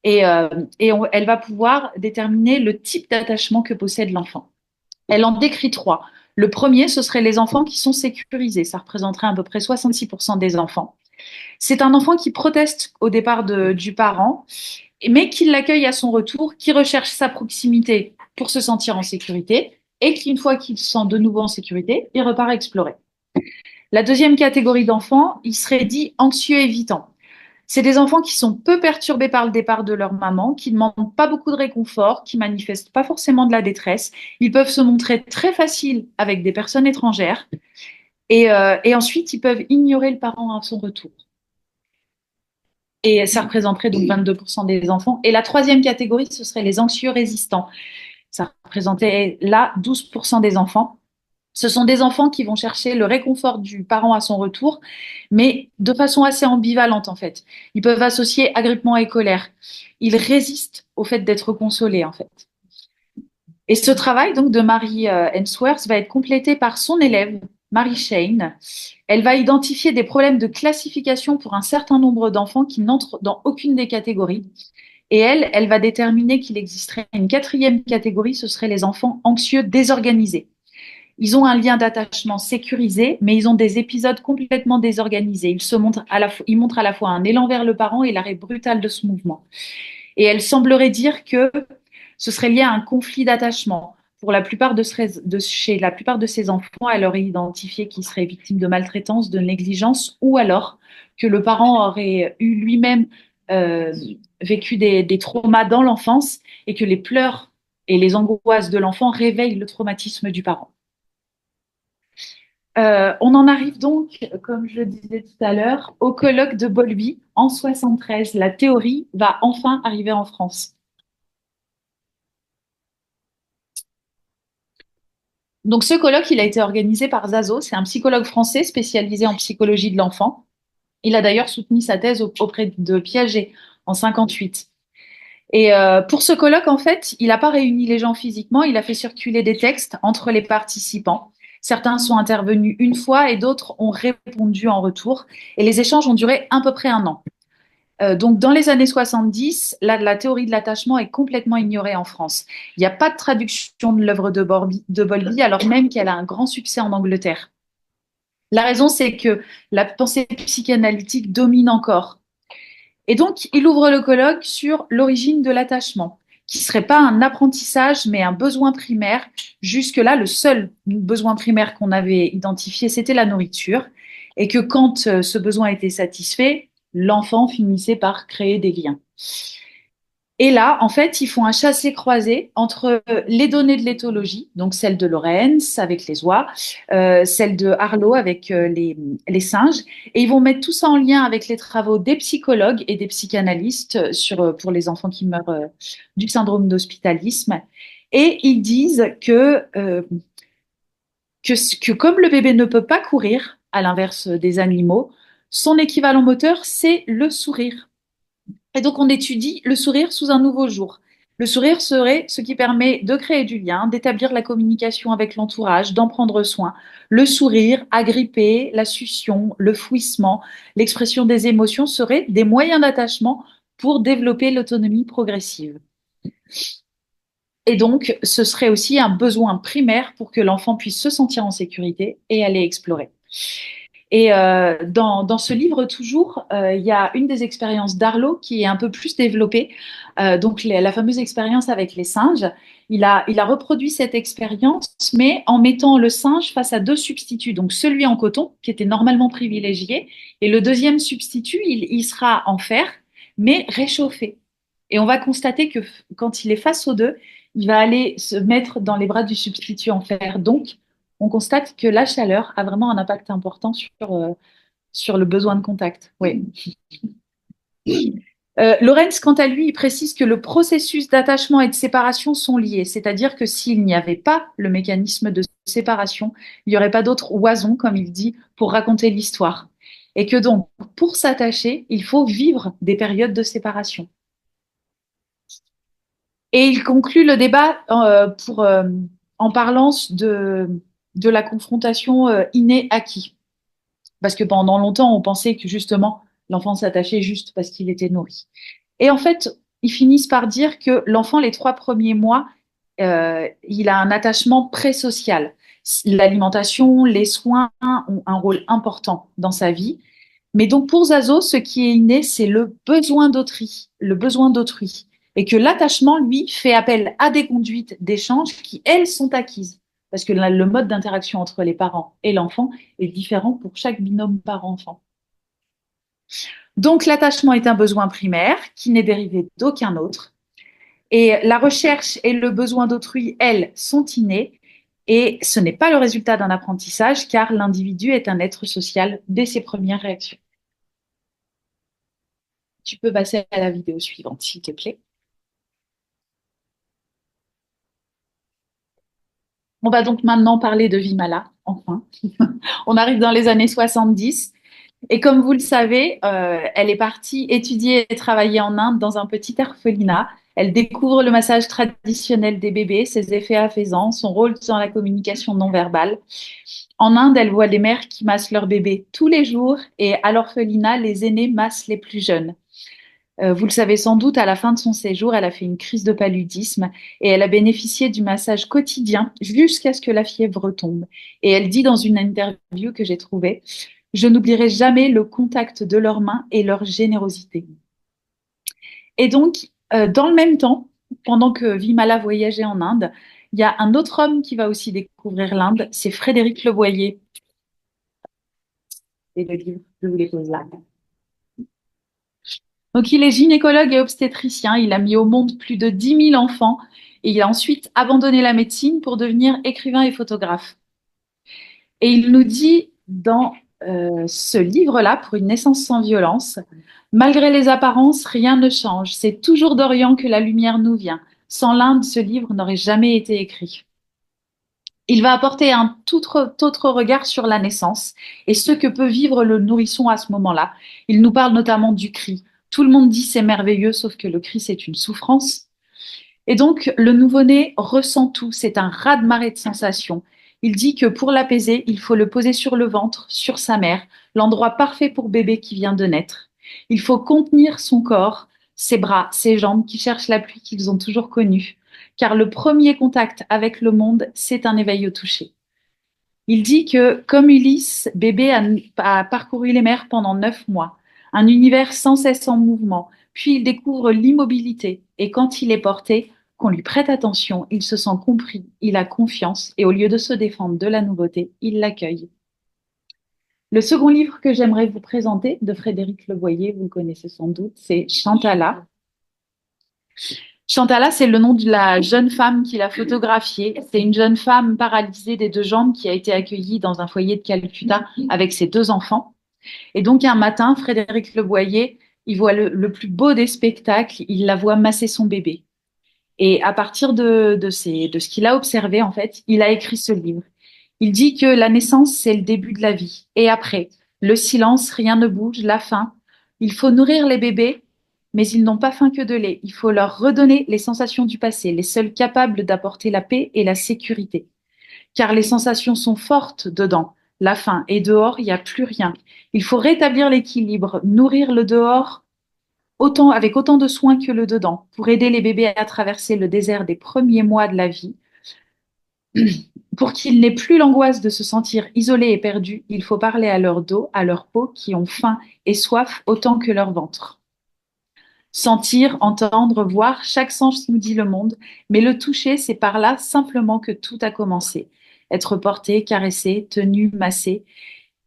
Elle va pouvoir déterminer le type d'attachement que possède l'enfant. Elle en décrit trois. Le premier, ce serait les enfants qui sont sécurisés. Ça représenterait à peu près 66% des enfants. C'est un enfant qui proteste au départ du parent, mais qui l'accueille à son retour, qui recherche sa proximité pour se sentir en sécurité, et qui, une fois qu'il se sent de nouveau en sécurité, il repart explorer. La deuxième catégorie d'enfants, il serait dit anxieux évitants. C'est des enfants qui sont peu perturbés par le départ de leur maman, qui ne demandent pas beaucoup de réconfort, qui manifestent pas forcément de la détresse. Ils peuvent se montrer très faciles avec des personnes étrangères et ensuite ils peuvent ignorer le parent à son retour. Et ça représenterait donc 22% des enfants. Et la troisième catégorie, ce serait les anxieux résistants. Ça représentait là 12% des enfants. Ce sont des enfants qui vont chercher le réconfort du parent à son retour, mais de façon assez ambivalente en fait. Ils peuvent associer agrippement et colère. Ils résistent au fait d'être consolés en fait. Et ce travail donc de Mary Ainsworth va être complété par son élève, Mary Shane. Elle va identifier des problèmes de classification pour un certain nombre d'enfants qui n'entrent dans aucune des catégories. Et elle va déterminer qu'il existerait une quatrième catégorie, ce seraient les enfants anxieux désorganisés. Ils ont un lien d'attachement sécurisé, mais ils ont des épisodes complètement désorganisés. Ils montrent à la fois un élan vers le parent et l'arrêt brutal de ce mouvement. Et elle semblerait dire que ce serait lié à un conflit d'attachement. Pour la plupart chez la plupart de ces enfants, elle aurait identifié qu'ils seraient victimes de maltraitance, de négligence, ou alors que le parent aurait eu lui-même euh, vécu des traumas dans l'enfance et que les pleurs et les angoisses de l'enfant réveillent le traumatisme du parent. On en arrive donc, comme je le disais tout à l'heure, au colloque de Bowlby en 73. La théorie va enfin arriver en France. Donc ce colloque, il a été organisé par Zazo, c'est un psychologue français spécialisé en psychologie de l'enfant. Il a d'ailleurs soutenu sa thèse auprès de Piaget en 58. Et pour ce colloque, en fait, il n'a pas réuni les gens physiquement, il a fait circuler des textes entre les participants. Certains sont intervenus une fois et d'autres ont répondu en retour. Et les échanges ont duré à peu près un an. Donc, dans les années 70, la théorie de l'attachement est complètement ignorée en France. Il n'y a pas de traduction de l'œuvre de Bowlby, alors même qu'elle a un grand succès en Angleterre. La raison, c'est que la pensée psychanalytique domine encore. Et donc, il ouvre le colloque sur l'origine de l'attachement, qui ne serait pas un apprentissage, mais un besoin primaire. Jusque-là, le seul besoin primaire qu'on avait identifié, c'était la nourriture. Et que quand ce besoin était satisfait, l'enfant finissait par créer des liens. Et là, en fait, ils font un chassé-croisé entre les données de l'éthologie, donc celles de Lorenz avec les oies, celles de Harlow avec les singes, et ils vont mettre tout ça en lien avec les travaux des psychologues et des psychanalystes pour les enfants qui meurent du syndrome d'hospitalisme. Et ils disent que comme le bébé ne peut pas courir, à l'inverse des animaux, son équivalent moteur, c'est le sourire. Et donc, on étudie le sourire sous un nouveau jour. Le sourire serait ce qui permet de créer du lien, d'établir la communication avec l'entourage, d'en prendre soin. Le sourire, agripper, la succion, le fouissement, l'expression des émotions seraient des moyens d'attachement pour développer l'autonomie progressive. Et donc, ce serait aussi un besoin primaire pour que l'enfant puisse se sentir en sécurité et aller explorer. Et dans ce livre, toujours, il y a une des expériences d'Arlo qui est un peu plus développée, donc la fameuse expérience avec les singes. Il a reproduit cette expérience, mais en mettant le singe face à deux substituts, donc celui en coton, qui était normalement privilégié, et le deuxième substitut, il sera en fer, mais réchauffé. Et on va constater que quand il est face aux deux, il va aller se mettre dans les bras du substitut en fer. Donc, on constate que la chaleur a vraiment un impact important sur le besoin de contact. Oui. Lorenz, quant à lui, il précise que le processus d'attachement et de séparation sont liés, c'est-à-dire que s'il n'y avait pas le mécanisme de séparation, il n'y aurait pas d'autre oison, comme il dit, pour raconter l'histoire. Et que donc, pour s'attacher, il faut vivre des périodes de séparation. Et il conclut le débat en parlant de la confrontation innée-acquis. Parce que pendant longtemps, on pensait que justement, l'enfant s'attachait juste parce qu'il était nourri. Et en fait, ils finissent par dire que l'enfant, les 3 premiers mois, il a un attachement pré-social. L'alimentation, les soins ont un rôle important dans sa vie. Mais donc pour Zazo, ce qui est inné, c'est le besoin d'autrui, le besoin d'autrui. Et que l'attachement, lui, fait appel à des conduites d'échange qui, elles, sont acquises. Parce que le mode d'interaction entre les parents et l'enfant est différent pour chaque binôme parent-enfant. Donc l'attachement est un besoin primaire qui n'est dérivé d'aucun autre. Et la recherche et le besoin d'autrui, elles, sont innés. Et ce n'est pas le résultat d'un apprentissage, car l'individu est un être social dès ses premières réactions. Tu peux passer à la vidéo suivante, s'il te plaît. On va donc maintenant parler de Vimala, enfin. On arrive dans les années 70. Et comme vous le savez, elle est partie étudier et travailler en Inde dans un petit orphelinat. Elle découvre le massage traditionnel des bébés, ses effets apaisants, son rôle dans la communication non verbale. En Inde, elle voit des mères qui massent leurs bébés tous les jours et à l'orphelinat, les aînés massent les plus jeunes. Vous le savez sans doute, à la fin de son séjour, elle a fait une crise de paludisme et elle a bénéficié du massage quotidien jusqu'à ce que la fièvre tombe. Et elle dit dans une interview que j'ai trouvée, je n'oublierai jamais le contact de leurs mains et leur générosité. Et donc, dans le même temps, pendant que Vimala voyageait en Inde, il y a un autre homme qui va aussi découvrir l'Inde, c'est Frédéric Leboyer. Et le livre, je vous les pose là. Donc, il est gynécologue et obstétricien. Il a mis au monde plus de 10 000 enfants et il a ensuite abandonné la médecine pour devenir écrivain et photographe. Et il nous dit dans ce livre-là, Pour une naissance sans violence, malgré les apparences, rien ne change. C'est toujours d'Orient que la lumière nous vient. Sans l'Inde, ce livre n'aurait jamais été écrit. Il va apporter un tout autre regard sur la naissance et ce que peut vivre le nourrisson à ce moment-là. Il nous parle notamment du cri. Tout le monde dit c'est merveilleux, sauf que le cri, c'est une souffrance. Et donc, le nouveau-né ressent tout. C'est un raz-de-marée de sensations. Il dit que pour l'apaiser, il faut le poser sur le ventre, sur sa mère, l'endroit parfait pour bébé qui vient de naître. Il faut contenir son corps, ses bras, ses jambes qui cherchent la pluie qu'ils ont toujours connue. Car le premier contact avec le monde, c'est un éveil au toucher. Il dit que, comme Ulysse, bébé a parcouru les mers pendant 9 mois, un univers sans cesse en mouvement, puis il découvre l'immobilité, et quand il est porté, qu'on lui prête attention, il se sent compris, il a confiance, et au lieu de se défendre de la nouveauté, il l'accueille. Le second livre que j'aimerais vous présenter, de Frédéric Leboyer, vous le connaissez sans doute, c'est Chantala. Chantala, c'est le nom de la jeune femme qui l'a photographiée. C'est une jeune femme paralysée des deux jambes qui a été accueillie dans un foyer de Calcutta avec ses deux enfants. Et donc, un matin, Frédéric Leboyer, il voit le plus beau des spectacles, il la voit masser son bébé. Et à partir de ce qu'il a observé, en fait, il a écrit ce livre. Il dit que la naissance, c'est le début de la vie. Et après, le silence, rien ne bouge, la faim. Il faut nourrir les bébés, mais ils n'ont pas faim que de lait. Il faut leur redonner les sensations du passé, les seules capables d'apporter la paix et la sécurité. Car les sensations sont fortes dedans, la faim, et dehors, il n'y a plus rien. Il faut rétablir l'équilibre, nourrir le dehors autant, avec autant de soin que le dedans, pour aider les bébés à traverser le désert des premiers mois de la vie. Pour qu'ils n'aient plus l'angoisse de se sentir isolés et perdus, il faut parler à leur dos, à leur peau, qui ont faim et soif autant que leur ventre. Sentir, entendre, voir, chaque sens nous dit le monde, mais le toucher, c'est par là simplement que tout a commencé. Être porté, caressé, tenu, massé.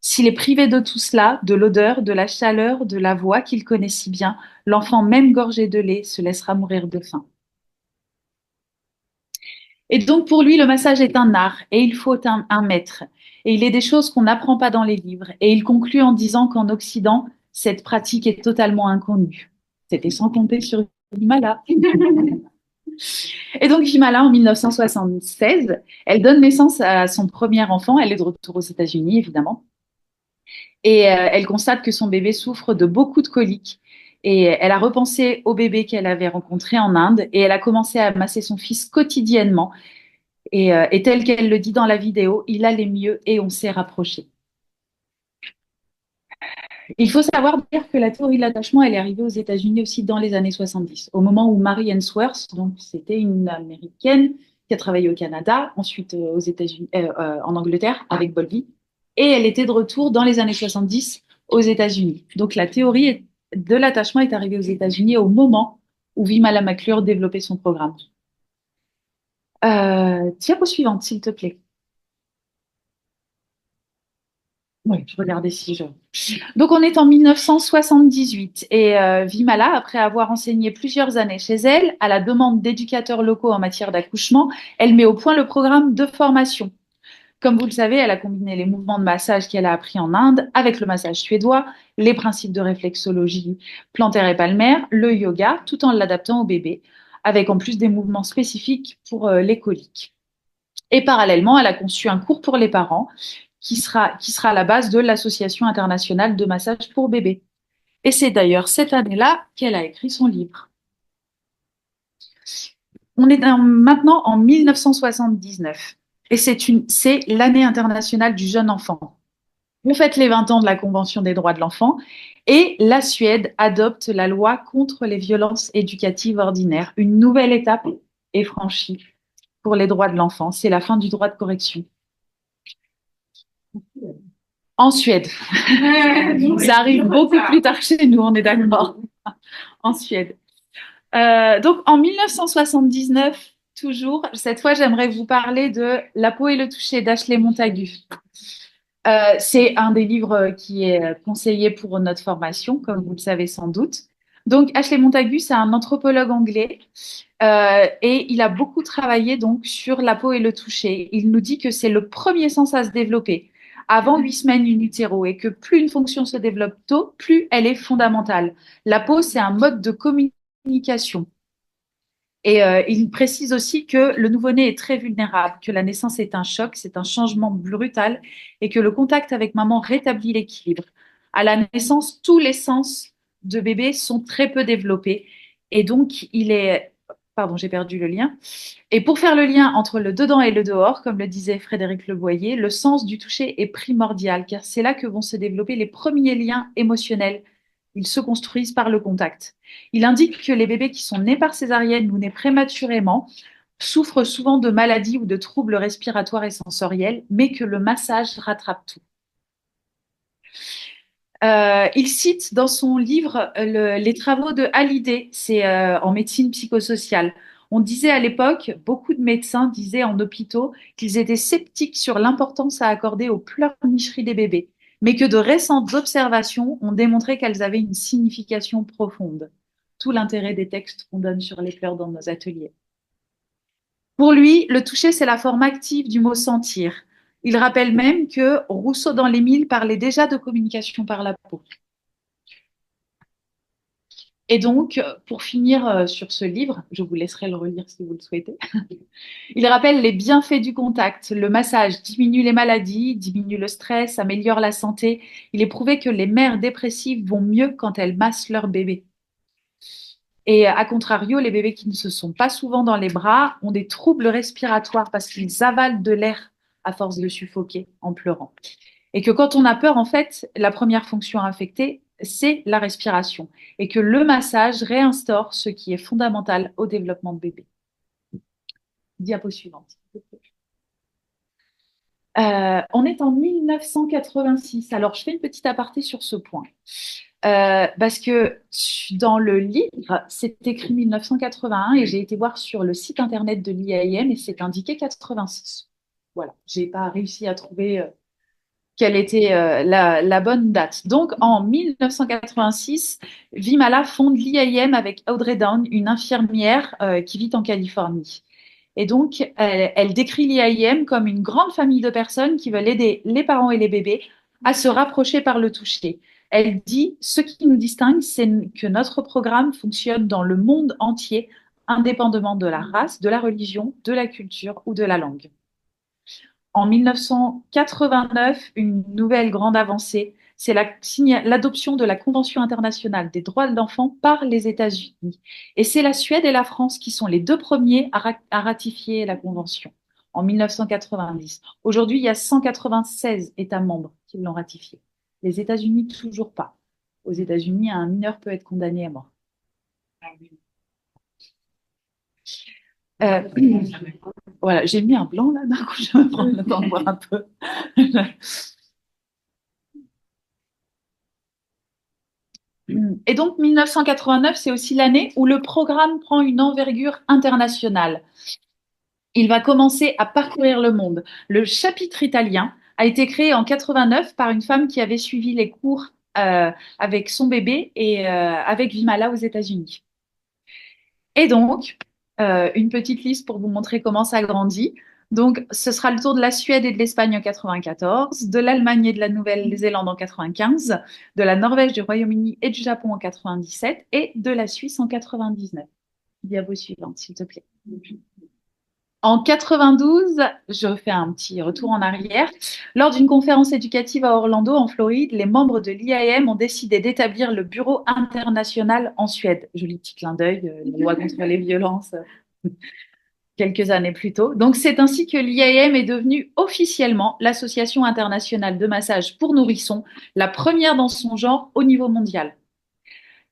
S'il est privé de tout cela, de l'odeur, de la chaleur, de la voix qu'il connaît si bien, l'enfant, même gorgé de lait, se laissera mourir de faim. Et donc, pour lui, le massage est un art et il faut un maître. Et il est des choses qu'on n'apprend pas dans les livres. Et il conclut en disant qu'en Occident, cette pratique est totalement inconnue. C'était sans compter sur Vimala. Et donc, Vimala, en 1976, elle donne naissance à son premier enfant. Elle est de retour aux États-Unis, évidemment. Et elle constate que son bébé souffre de beaucoup de coliques. Et elle a repensé au bébé qu'elle avait rencontré en Inde et elle a commencé à masser son fils quotidiennement. Et tel qu'elle le dit dans la vidéo, il allait mieux et on s'est rapprochés. Il faut savoir dire que la théorie de l'attachement, elle est arrivée aux États-Unis aussi dans les années 70, au moment où Mary Ainsworth, donc c'était une Américaine qui a travaillé au Canada, ensuite aux États-Unis, en Angleterre avec Bowlby, et elle était de retour dans les années 70 aux États-Unis. Donc la théorie de l'attachement est arrivée aux États-Unis au moment où Vimala McClure développait son programme. Diapo suivante, s'il te plaît. Oui, je regardais si je... Donc, on est en 1978 et Vimala, après avoir enseigné plusieurs années chez elle, à la demande d'éducateurs locaux en matière d'accouchement, elle met au point le programme de formation. Comme vous le savez, elle a combiné les mouvements de massage qu'elle a appris en Inde avec le massage suédois, les principes de réflexologie plantaire et palmaire, le yoga, tout en l'adaptant au bébé, avec en plus des mouvements spécifiques pour les coliques. Et parallèlement, elle a conçu un cours pour les parents qui sera à la base de l'Association internationale de massage pour bébés. Et c'est d'ailleurs cette année-là qu'elle a écrit son livre. On est maintenant en 1979 et c'est l'année internationale du jeune enfant. On fête les 20 ans de la Convention des droits de l'enfant et la Suède adopte la loi contre les violences éducatives ordinaires. Une nouvelle étape est franchie pour les droits de l'enfant. C'est la fin du droit de correction. En Suède. Ça arrive beaucoup plus tard chez nous, on est d'accord. En Suède. Donc, en 1979, toujours, cette fois, j'aimerais vous parler de La peau et le toucher d'Ashley Montagu. C'est un des livres qui est conseillé pour notre formation, comme vous le savez sans doute. Donc, Ashley Montagu, c'est un anthropologue anglais et il a beaucoup travaillé donc sur la peau et le toucher. Il nous dit que c'est le premier sens à se développer avant 8 semaines in utero et que plus une fonction se développe tôt, plus elle est fondamentale. La peau, c'est un mode de communication. Et il précise aussi que le nouveau-né est très vulnérable, que la naissance est un choc, c'est un changement brutal et que le contact avec maman rétablit l'équilibre. À la naissance, tous les sens de bébé sont très peu développés et donc il est... Pardon, j'ai perdu le lien. Et pour faire le lien entre le dedans et le dehors, comme le disait Frédéric Leboyer, le sens du toucher est primordial car c'est là que vont se développer les premiers liens émotionnels. Ils se construisent par le contact. Il indique que les bébés qui sont nés par césarienne ou nés prématurément souffrent souvent de maladies ou de troubles respiratoires et sensoriels, mais que le massage rattrape tout. Il cite dans son livre les travaux de Hallyday, c'est en médecine psychosociale. On disait à l'époque, beaucoup de médecins disaient en hôpitaux qu'ils étaient sceptiques sur l'importance à accorder aux pleurnicheries des bébés, mais que de récentes observations ont démontré qu'elles avaient une signification profonde. tout l'intérêt des textes qu'on donne sur les pleurs dans nos ateliers. Pour lui, le toucher, c'est la forme active du mot sentir. Il rappelle même que Rousseau dans l'Émile parlait déjà de communication par la peau. Et donc, pour finir sur ce livre, je vous laisserai le relire si vous le souhaitez. Il rappelle les bienfaits du contact. Le massage diminue les maladies, diminue le stress, améliore la santé. Il est prouvé que les mères dépressives vont mieux quand elles massent leur bébé. Et à contrario, les bébés qui ne se sont pas souvent dans les bras ont des troubles respiratoires parce qu'ils avalent de l'air à force de suffoquer en pleurant. Et que quand on a peur, en fait, la première fonction affectée, c'est la respiration. Et que le massage réinstaure ce qui est fondamental au développement de bébé. Diapo suivante. On est en 1986. Alors, je fais une petite aparté sur ce point. Parce que dans le livre, c'est écrit 1981 et j'ai été voir sur le site internet de l'IAIM et c'est indiqué 86. Voilà, j'ai pas réussi à trouver quelle était la bonne date. Donc, en 1986, Vimala fonde l'IAIM avec Audrey Down, une infirmière qui vit en Californie. Et donc, elle décrit l'IAIM comme une grande famille de personnes qui veulent aider les parents et les bébés à se rapprocher par le toucher. Elle dit, ce qui nous distingue, c'est que notre programme fonctionne dans le monde entier, indépendamment de la race, de la religion, de la culture ou de la langue. En 1989, une nouvelle grande avancée, c'est l'adoption de la Convention internationale des droits de l'enfant par les États-Unis. Et c'est la Suède et la France qui sont les deux premiers à ratifier la Convention en 1990. Aujourd'hui, il y a 196 États membres qui l'ont ratifiée. Les États-Unis, toujours pas. Aux États-Unis, un mineur peut être condamné à mort. Euh, voilà, j'ai mis un blanc là, d'un coup, je vais me prendre le temps de voir un peu. Et donc 1989, c'est aussi l'année où le programme prend une envergure internationale. Il va commencer à parcourir le monde. Le chapitre italien a été créé en 89 par une femme qui avait suivi les cours avec son bébé et avec Vimala aux États-Unis. Et donc, une petite liste pour vous montrer comment ça grandit. Donc, ce sera le tour de la Suède et de l'Espagne en 94, de l'Allemagne et de la Nouvelle-Zélande en 95, de la Norvège, du Royaume-Uni et du Japon en 97 et de la Suisse en 99. Diapo suivante, s'il te plaît. En 92, je fais un petit retour en arrière. Lors d'une conférence éducative à Orlando, en Floride, les membres de l'IAM ont décidé d'établir le Bureau international en Suède. Joli petit clin d'œil, la loi contre les violences, quelques années plus tôt. Donc, c'est ainsi que l'IAM est devenue officiellement l'Association internationale de massage pour nourrissons, la première dans son genre au niveau mondial.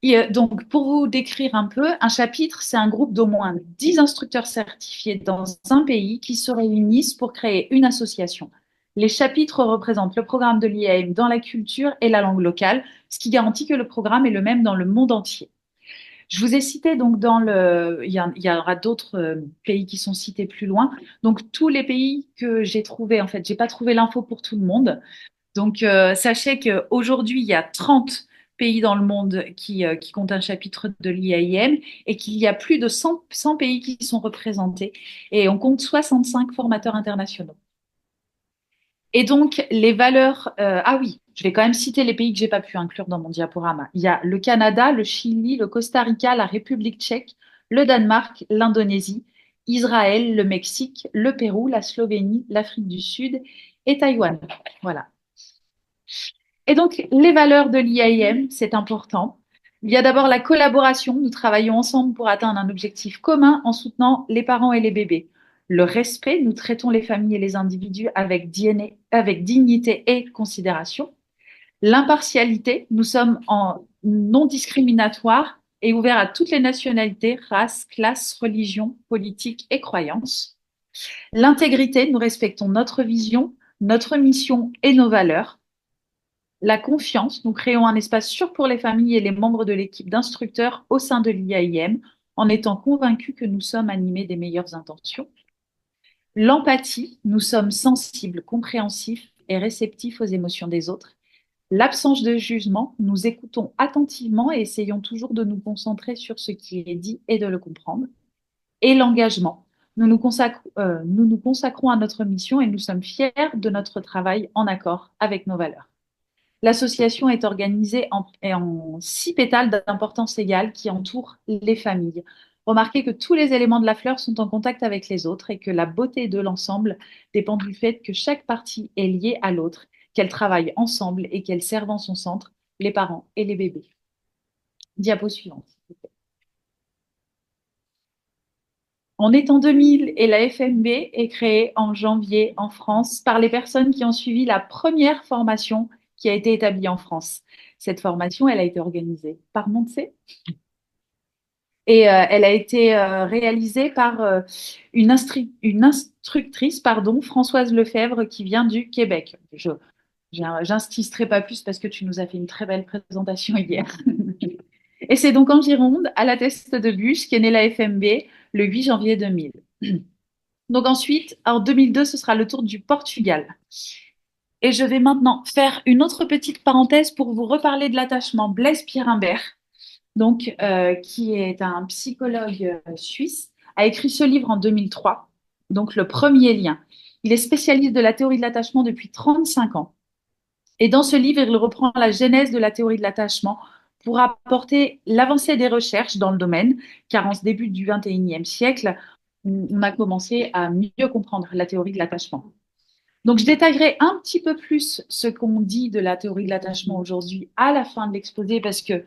Et donc, pour vous décrire un peu, un chapitre, c'est un groupe d'au moins 10 instructeurs certifiés dans un pays qui se réunissent pour créer une association. Les chapitres représentent le programme de l'IAM dans la culture et la langue locale, ce qui garantit que le programme est le même dans le monde entier. Je vous ai cité donc il y aura d'autres pays qui sont cités plus loin. Donc tous les pays que j'ai trouvés, en fait, j'ai pas trouvé l'info pour tout le monde. Donc, sachez qu'aujourd'hui, il y a 30 pays dans le monde qui comptent un chapitre de l'IAIM et qu'il y a plus de 100 pays qui sont représentés et on compte 65 formateurs internationaux. Et donc, les valeurs... ah oui, je vais quand même citer les pays que j'ai pas pu inclure dans mon diaporama. Il y a le Canada, le Chili, le Costa Rica, la République tchèque, le Danemark, l'Indonésie, Israël, le Mexique, le Pérou, la Slovénie, l'Afrique du Sud et Taïwan. Voilà. Et donc, les valeurs de l'IAIM, c'est important. Il y a d'abord la collaboration. Nous travaillons ensemble pour atteindre un objectif commun en soutenant les parents et les bébés. Le respect, nous traitons les familles et les individus avec dignité et considération. L'impartialité, nous sommes en non discriminatoire et ouverts à toutes les nationalités, races, classes, religions, politiques et croyances. L'intégrité, nous respectons notre vision, notre mission et nos valeurs. La confiance, nous créons un espace sûr pour les familles et les membres de l'équipe d'instructeurs au sein de l'IAIM en étant convaincus que nous sommes animés des meilleures intentions. L'empathie, nous sommes sensibles, compréhensifs et réceptifs aux émotions des autres. L'absence de jugement, nous écoutons attentivement et essayons toujours de nous concentrer sur ce qui est dit et de le comprendre. Et l'engagement, nous nous consacrons à notre mission et nous sommes fiers de notre travail en accord avec nos valeurs. L'association est organisée en 6 pétales d'importance égale qui entourent les familles. Remarquez que tous les éléments de la fleur sont en contact avec les autres et que la beauté de l'ensemble dépend du fait que chaque partie est liée à l'autre, qu'elles travaillent ensemble et qu'elles servent en son centre les parents et les bébés. Diapo suivante. On est en 2000 et la FMB est créée en janvier en France par les personnes qui ont suivi la première formation qui a été établie en France. Cette formation, elle a été organisée par Montsé et elle a été réalisée par une instructrice, pardon, Françoise Lefebvre, qui vient du Québec. J'insisterai pas plus parce que tu nous as fait une très belle présentation hier. Et c'est donc en Gironde, à la Teste de Buch, qu'est née la FMB le 8 janvier 2000. Donc ensuite, en 2002, ce sera le tour du Portugal. Et je vais maintenant faire une autre petite parenthèse pour vous reparler de l'attachement Blaise Pierre-Imbert, donc, qui est un psychologue suisse, a écrit ce livre en 2003, donc Le premier lien. Il est spécialiste de la théorie de l'attachement depuis 35 ans. Et dans ce livre, il reprend la genèse de la théorie de l'attachement pour apporter l'avancée des recherches dans le domaine, car en ce début du XXIe siècle, on a commencé à mieux comprendre la théorie de l'attachement. Donc, je détaillerai un petit peu plus ce qu'on dit de la théorie de l'attachement aujourd'hui à la fin de l'exposé, parce que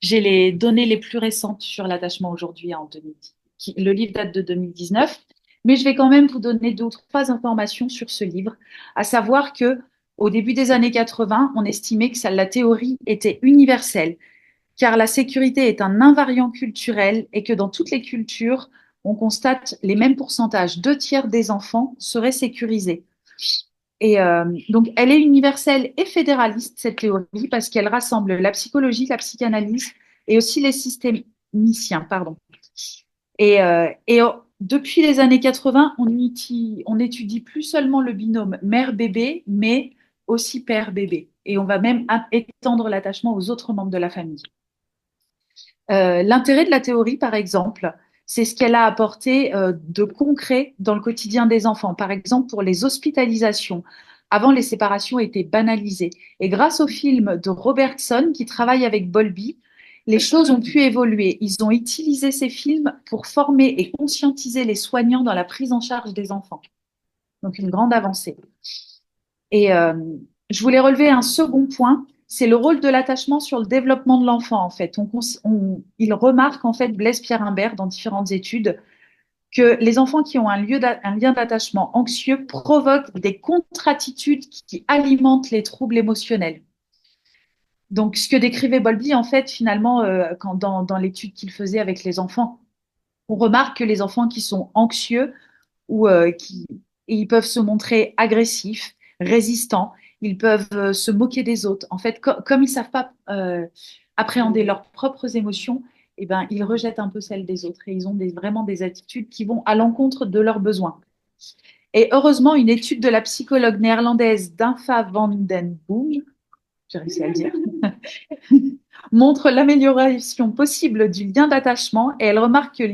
j'ai les données les plus récentes sur l'attachement aujourd'hui en 2010. Le livre date de 2019, mais je vais quand même vous donner 2 ou 3 informations sur ce livre, à savoir que au début des années 80, on estimait que la théorie était universelle, car la sécurité est un invariant culturel et que dans toutes les cultures, on constate les mêmes pourcentages. 2 tiers des enfants seraient sécurisés. Et donc, elle est universelle et fédéraliste, cette théorie, parce qu'elle rassemble la psychologie, la psychanalyse et aussi les systémiciens, pardon. Depuis les années 80, on n'étudie plus seulement le binôme mère-bébé, mais aussi père-bébé. Et on va même étendre l'attachement aux autres membres de la famille. L'intérêt de la théorie, par exemple, c'est ce qu'elle a apporté de concret dans le quotidien des enfants. Par exemple, pour les hospitalisations. Avant, les séparations étaient banalisées. Et grâce au film de Robertson, qui travaille avec Bowlby, les choses ont pu évoluer. Ils ont utilisé ces films pour former et conscientiser les soignants dans la prise en charge des enfants. Donc, une grande avancée. Et je voulais relever un second point, c'est le rôle de l'attachement sur le développement de l'enfant, en fait. Il remarque, en fait, Blaise Pierre-Imbert, dans différentes études, que les enfants qui ont un lien d'attachement anxieux provoquent des contre-attitudes qui alimentent les troubles émotionnels. Donc, ce que décrivait Bowlby, en fait, finalement, dans l'étude qu'il faisait avec les enfants, on remarque que les enfants qui sont anxieux ou ils peuvent se montrer agressifs, résistants, ils peuvent se moquer des autres. En fait, comme ils ne savent pas appréhender leurs propres émotions, eh ben, ils rejettent un peu celles des autres et ils ont vraiment des attitudes qui vont à l'encontre de leurs besoins. Et heureusement, une étude de la psychologue néerlandaise Dinfa van den Boom, j'ai réussi à le dire, montre l'amélioration possible du lien d'attachement et elle remarque que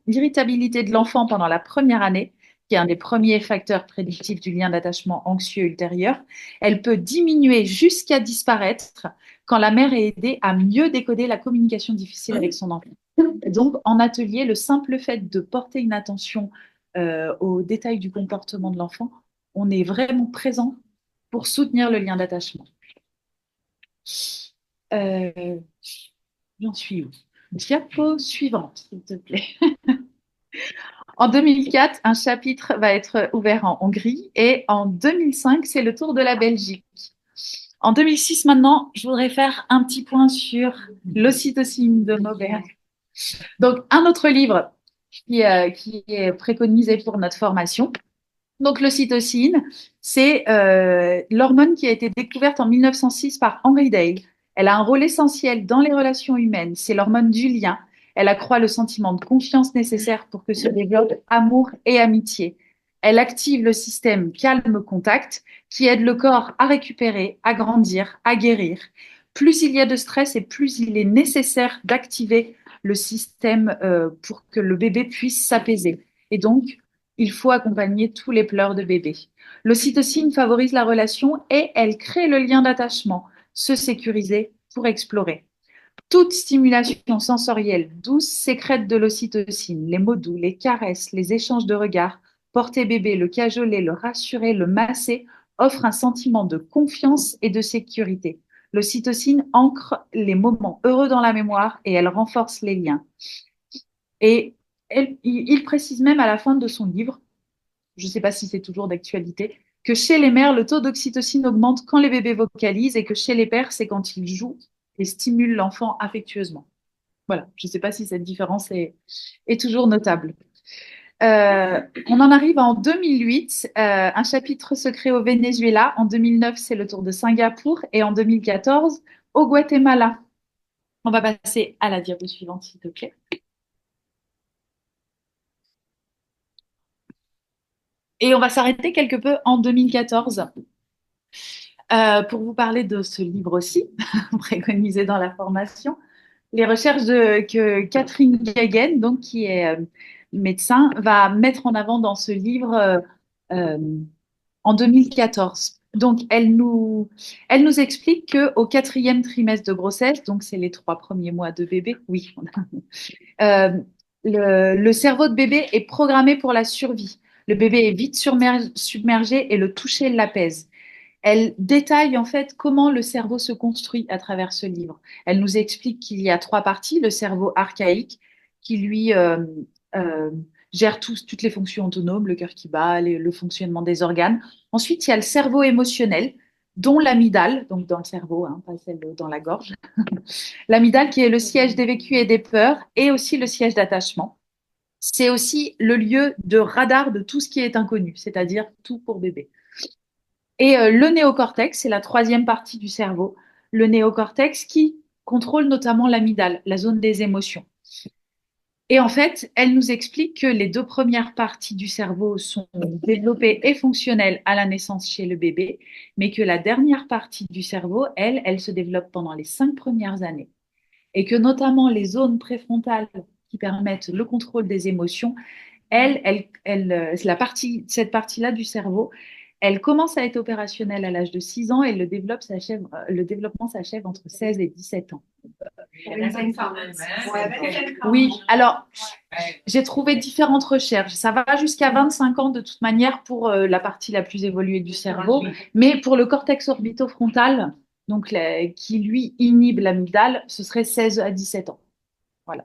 l'irritabilité de l'enfant pendant la première année, qui est un des premiers facteurs prédictifs du lien d'attachement anxieux ultérieur, elle peut diminuer jusqu'à disparaître quand la mère est aidée à mieux décoder la communication difficile avec son enfant. Donc, en atelier, le simple fait de porter une attention aux détails du comportement de l'enfant, on est vraiment présent pour soutenir le lien d'attachement. J'en suis où? Diapo suivante, s'il te plaît. En 2004, un chapitre va être ouvert en Hongrie et en 2005, c'est le tour de la Belgique. En 2006, maintenant, je voudrais faire un petit point sur l'ocytocine de Moberg. Donc, un autre livre qui est préconisé pour notre formation. Donc, l'ocytocine, c'est l'hormone qui a été découverte en 1906 par Henry Dale. Elle a un rôle essentiel dans les relations humaines. C'est l'hormone du lien. Elle accroît le sentiment de confiance nécessaire pour que se développe amour et amitié. Elle active le système calme-contact qui aide le corps à récupérer, à grandir, à guérir. Plus il y a de stress et plus il est nécessaire d'activer le système pour que le bébé puisse s'apaiser. Et donc, il faut accompagner tous les pleurs de bébé. L'ocytocine favorise la relation et elle crée le lien d'attachement, se sécuriser pour explorer. Toute stimulation sensorielle douce sécrète de l'ocytocine, les mots doux, les caresses, les échanges de regards, porter bébé, le cajoler, le rassurer, le masser, offre un sentiment de confiance et de sécurité. L'ocytocine ancre les moments heureux dans la mémoire et elle renforce les liens. Et il précise même à la fin de son livre, je ne sais pas si c'est toujours d'actualité, que chez les mères, le taux d'oxytocine augmente quand les bébés vocalisent et que chez les pères, c'est quand ils jouent et stimulent l'enfant affectueusement. Voilà, je ne sais pas si cette différence est toujours notable. On en arrive en 2008, un chapitre secret au Venezuela. En 2009, c'est le tour de Singapour. Et en 2014, au Guatemala. On va passer à la diapo suivante, s'il te plaît. Et on va s'arrêter quelque peu en 2014 pour vous parler de ce livre aussi, préconisé dans la formation. Les recherches que Catherine Guéguen, donc, qui est médecin, va mettre en avant dans ce livre euh, en 2014. Donc, elle nous explique qu'au quatrième trimestre de grossesse, donc c'est les 3 premiers mois de bébé, oui, euh, le cerveau de bébé est programmé pour la survie. Le bébé est vite submergé et le toucher l'apaise. Elle détaille en fait comment le cerveau se construit à travers ce livre. Elle nous explique qu'il y a 3 parties, le cerveau archaïque qui lui euh, gère toutes les fonctions autonomes, le cœur qui bat, le fonctionnement des organes. Ensuite, il y a le cerveau émotionnel, dont l'amygdale, donc dans le cerveau, hein, pas celle dans la gorge. L'amygdale qui est le siège des vécus et des peurs et aussi le siège d'attachement. C'est aussi le lieu de radar de tout ce qui est inconnu, c'est-à-dire tout pour bébé. Et le néocortex, c'est la 3e partie du cerveau. Le néocortex qui contrôle notamment l'amygdale, la zone des émotions. Et en fait, elle nous explique que les 2 premières parties du cerveau sont développées et fonctionnelles à la naissance chez le bébé, mais que la dernière partie du cerveau, elle se développe pendant les 5 premières années. Et que notamment les zones préfrontales qui permettent le contrôle des émotions, cette partie-là du cerveau, elle commence à être opérationnelle à l'âge de 6 ans et le développement s'achève entre 16 et 17 ans. Oui, alors j'ai trouvé différentes recherches. Ça va jusqu'à 25 ans de toute manière pour la partie la plus évoluée du cerveau, mais pour le cortex orbitofrontal, donc qui lui inhibe l'amygdale, ce serait 16 à 17 ans. Voilà.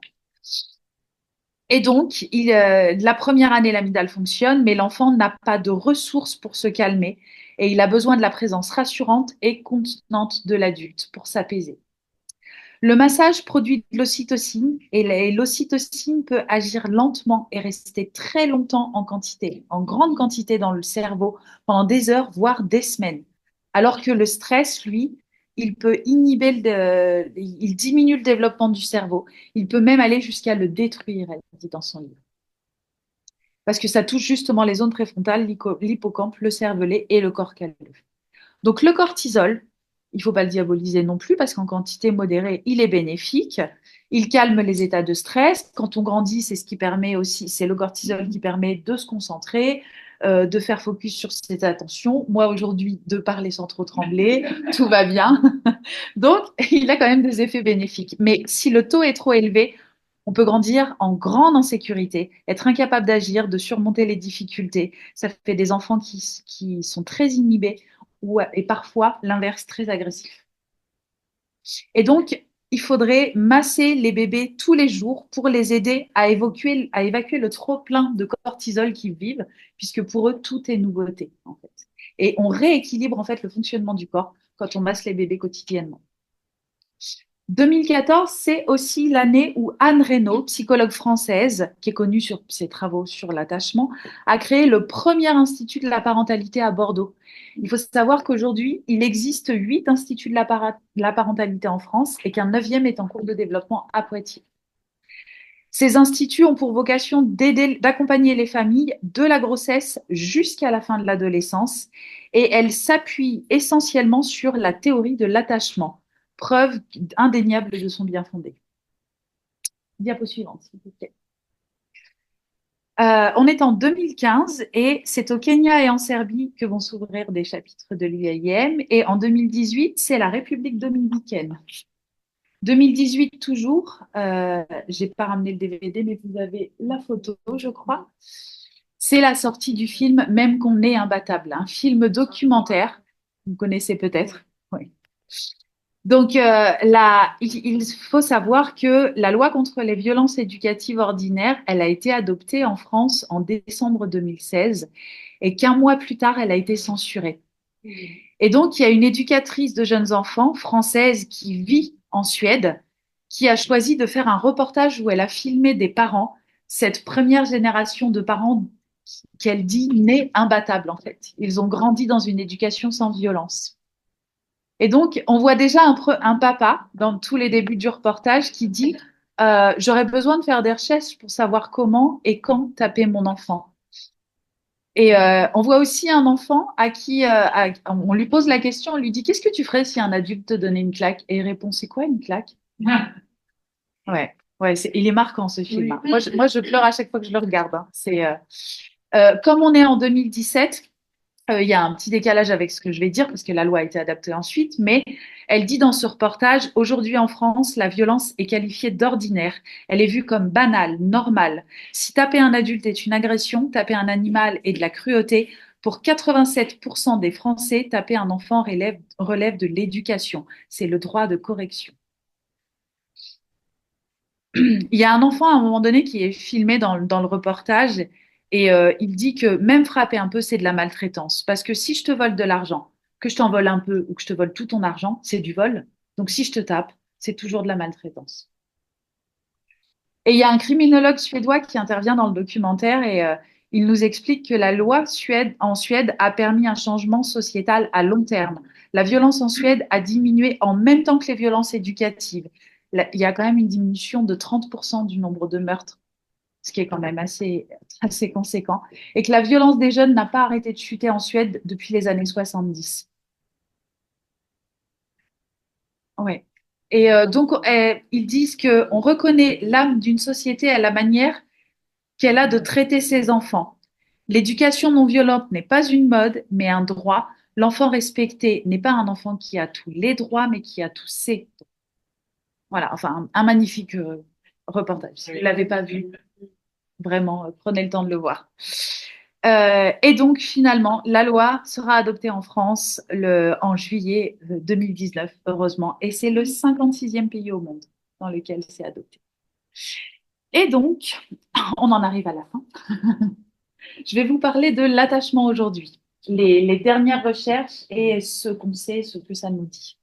Et donc, la première année, l'amygdale fonctionne, mais l'enfant n'a pas de ressources pour se calmer et il a besoin de la présence rassurante et contenante de l'adulte pour s'apaiser. Le massage produit de l'ocytocine et l'ocytocine peut agir lentement et rester très longtemps en quantité, en grande quantité dans le cerveau pendant des heures, voire des semaines. Alors que le stress, lui, il diminue le développement du cerveau. Il peut même aller jusqu'à le détruire, elle dit dans son livre. Parce que ça touche justement les zones préfrontales, l'hippocampe, le cervelet et le corps calleux. Donc le cortisol, il ne faut pas le diaboliser non plus parce qu'en quantité modérée, il est bénéfique. Il calme les états de stress. Quand on grandit, c'est ce qui permet aussi, c'est le cortisol qui permet de se concentrer, de faire focus sur ses attentions. Moi aujourd'hui, de parler sans trop trembler, tout va bien. Donc, il a quand même des effets bénéfiques. Mais si le taux est trop élevé, on peut grandir en grande insécurité, être incapable d'agir, de surmonter les difficultés. Ça fait des enfants qui sont très inhibés et parfois l'inverse, très agressif. Et donc, il faudrait masser les bébés tous les jours pour les aider à évacuer le trop-plein de cortisol qu'ils vivent, puisque pour eux, tout est nouveauté, en fait. Et on rééquilibre, en fait, le fonctionnement du corps quand on masse les bébés quotidiennement. 2014, c'est aussi l'année où Anne Reynaud, psychologue française, qui est connue sur ses travaux sur l'attachement, a créé le premier institut de la parentalité à Bordeaux. Il faut savoir qu'aujourd'hui, il existe 8 instituts de la parentalité en France et qu'un 9e est en cours de développement à Poitiers. Ces instituts ont pour vocation d'accompagner les familles de la grossesse jusqu'à la fin de l'adolescence et elles s'appuient essentiellement sur la théorie de l'attachement, preuve indéniable de son bien fondé. Diapo suivante, s'il vous plaît. On est en 2015 et c'est au Kenya et en Serbie que vont s'ouvrir des chapitres de l'UIM. Et en 2018, c'est la République dominicaine. 2018 toujours, j'ai pas ramené le DVD, mais vous avez la photo, je crois. C'est la sortie du film Même qu'on est imbattable, un film documentaire. Vous connaissez peut-être. Oui. Donc, il faut savoir que la loi contre les violences éducatives ordinaires, elle a été adoptée en France en décembre 2016 et qu'un mois plus tard, elle a été censurée. Et donc, il y a une éducatrice de jeunes enfants française qui vit en Suède qui a choisi de faire un reportage où elle a filmé des parents, cette première génération de parents qu'elle dit nés imbattables en fait. Ils ont grandi dans une éducation sans violence. Et donc, on voit déjà un papa dans tous les débuts du reportage qui dit j'aurais besoin de faire des recherches pour savoir comment et quand taper mon enfant. Et on voit aussi un enfant à qui on lui pose la question, on lui dit qu'est-ce que tu ferais si un adulte te donnait une claque? Et il répond c'est quoi une claque? Ouais, ouais, il est marquant ce film, hein. Moi, je pleure à chaque fois que je le regarde, hein. Comme on est en 2017. Il y a un petit décalage avec ce que je vais dire parce que la loi a été adaptée ensuite, mais elle dit dans ce reportage, aujourd'hui en France, la violence est qualifiée d'ordinaire. Elle est vue comme banale, normale. Si taper un adulte est une agression, taper un animal est de la cruauté. Pour 87% des Français, taper un enfant relève de l'éducation. C'est le droit de correction. Il y a un enfant à un moment donné qui est filmé dans le reportage et il dit que même frapper un peu, c'est de la maltraitance. Parce que si je te vole de l'argent, que je t'en vole un peu ou que je te vole tout ton argent, c'est du vol. Donc si je te tape, c'est toujours de la maltraitance. Et il y a un criminologue suédois qui intervient dans le documentaire et il nous explique que la loi en Suède a permis un changement sociétal à long terme. La violence en Suède a diminué en même temps que les violences éducatives. Il y a quand même une diminution de 30% du nombre de meurtres, ce qui est quand même assez conséquent, et que la violence des jeunes n'a pas arrêté de chuter en Suède depuis les années 70. Ouais. Et donc, ils disent qu'on reconnaît l'âme d'une société à la manière qu'elle a de traiter ses enfants. L'éducation non violente n'est pas une mode, mais un droit. L'enfant respecté n'est pas un enfant qui a tous les droits, mais qui a tous ses droits. Voilà, enfin, un magnifique reportage. Si vous ne l'avez pas vu, vraiment, prenez le temps de le voir. Et donc, finalement, la loi sera adoptée en France en juillet 2019, heureusement, et c'est le 56e pays au monde dans lequel c'est adopté. Et donc, on en arrive à la fin. Je vais vous parler de l'attachement aujourd'hui, les dernières recherches et ce qu'on sait, ce que ça nous dit.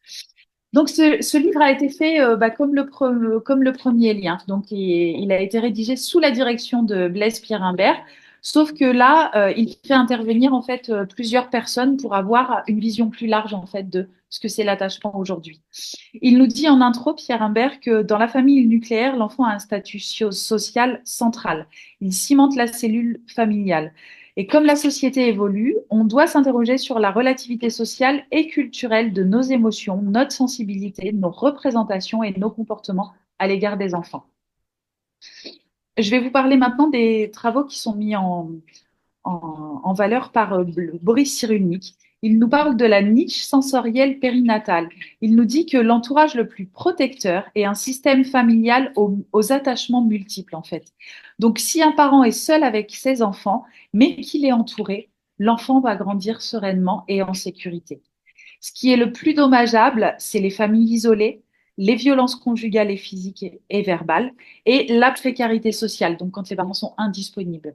Donc, ce livre a été fait comme le premier lien. Donc, il a été rédigé sous la direction de Blaise Pierre Imbert. Sauf que là, il fait intervenir en fait plusieurs personnes pour avoir une vision plus large en fait de ce que c'est l'attachement aujourd'hui. Il nous dit en intro, Pierre Imbert, que dans la famille nucléaire, l'enfant a un statut social central. Il cimente la cellule familiale. Et comme la société évolue, on doit s'interroger sur la relativité sociale et culturelle de nos émotions, notre sensibilité, nos représentations et nos comportements à l'égard des enfants. Je vais vous parler maintenant des travaux qui sont mis en valeur par Boris Cyrulnik. Il nous parle de la niche sensorielle périnatale. Il nous dit que l'entourage le plus protecteur est un système familial aux attachements multiples, en fait. Donc, si un parent est seul avec ses enfants, mais qu'il est entouré, l'enfant va grandir sereinement et en sécurité. Ce qui est le plus dommageable, c'est les familles isolées, les violences conjugales et physiques et verbales, et la précarité sociale, donc quand les parents sont indisponibles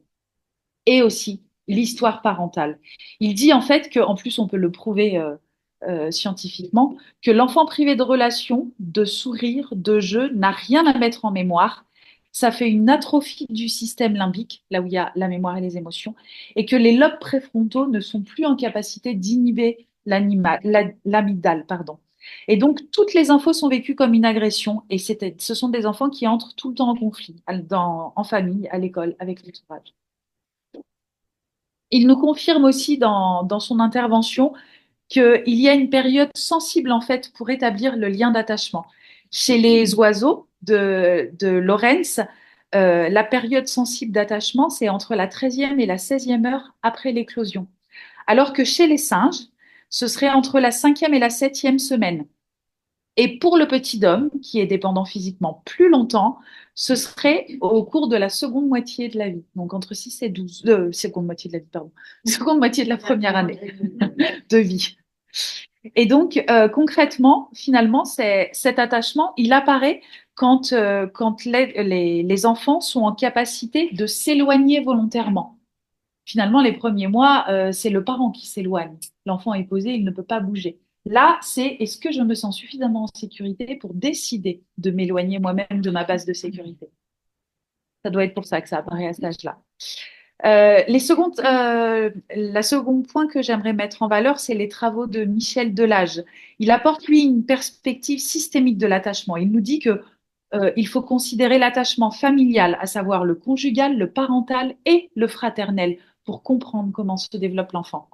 et aussi l'histoire parentale. Il dit en fait qu'en plus, on peut le prouver scientifiquement, que l'enfant privé de relations, de sourires, de jeux, n'a rien à mettre en mémoire. Ça fait une atrophie du système limbique, là où il y a la mémoire et les émotions, et que les lobes préfrontaux ne sont plus en capacité d'inhiber l'amygdale, pardon. Et donc, toutes les infos sont vécues comme une agression et ce sont des enfants qui entrent tout le temps en conflit, en famille, à l'école, avec l'entourage. Il nous confirme aussi dans son intervention qu'il y a une période sensible en fait pour établir le lien d'attachement. Chez les oiseaux de Lorenz, la période sensible d'attachement, c'est entre la 13e et la 16e heure après l'éclosion. Alors que chez les singes, ce serait entre la 5e et la 7e semaine. Et pour le petit homme, qui est dépendant physiquement plus longtemps, ce serait au cours de la seconde moitié de la vie. Donc entre 6 et 12, seconde moitié de la vie, pardon. Seconde moitié de la première année de vie. Et donc, concrètement, finalement, cet attachement, il apparaît quand les enfants sont en capacité de s'éloigner volontairement. Finalement, les premiers mois, c'est le parent qui s'éloigne. L'enfant est posé, il ne peut pas bouger. Là, c'est est-ce que je me sens suffisamment en sécurité pour décider de m'éloigner moi-même de ma base de sécurité? Ça doit être pour ça que ça apparaît à cet âge-là. La seconde point que j'aimerais mettre en valeur, c'est les travaux de Michel Delage. Il apporte, lui, une perspective systémique de l'attachement. Il nous dit que il faut considérer l'attachement familial, à savoir le conjugal, le parental et le fraternel, pour comprendre comment se développe l'enfant.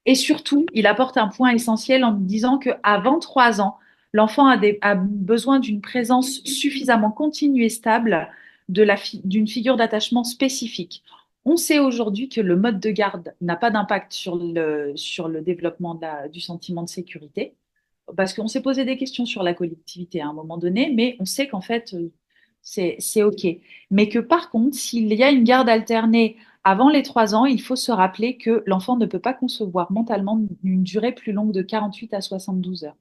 Et surtout, il apporte un point essentiel en disant qu'avant 3 ans, l'enfant a besoin d'une présence suffisamment continue et stable d'une figure d'attachement spécifique. On sait aujourd'hui que le mode de garde n'a pas d'impact sur le développement du sentiment de sécurité, parce qu'on s'est posé des questions sur la collectivité à un moment donné, mais on sait qu'en fait, c'est OK. Mais que par contre, s'il y a une garde alternée avant les 3 ans, il faut se rappeler que l'enfant ne peut pas concevoir mentalement une durée plus longue de 48 à 72 heures.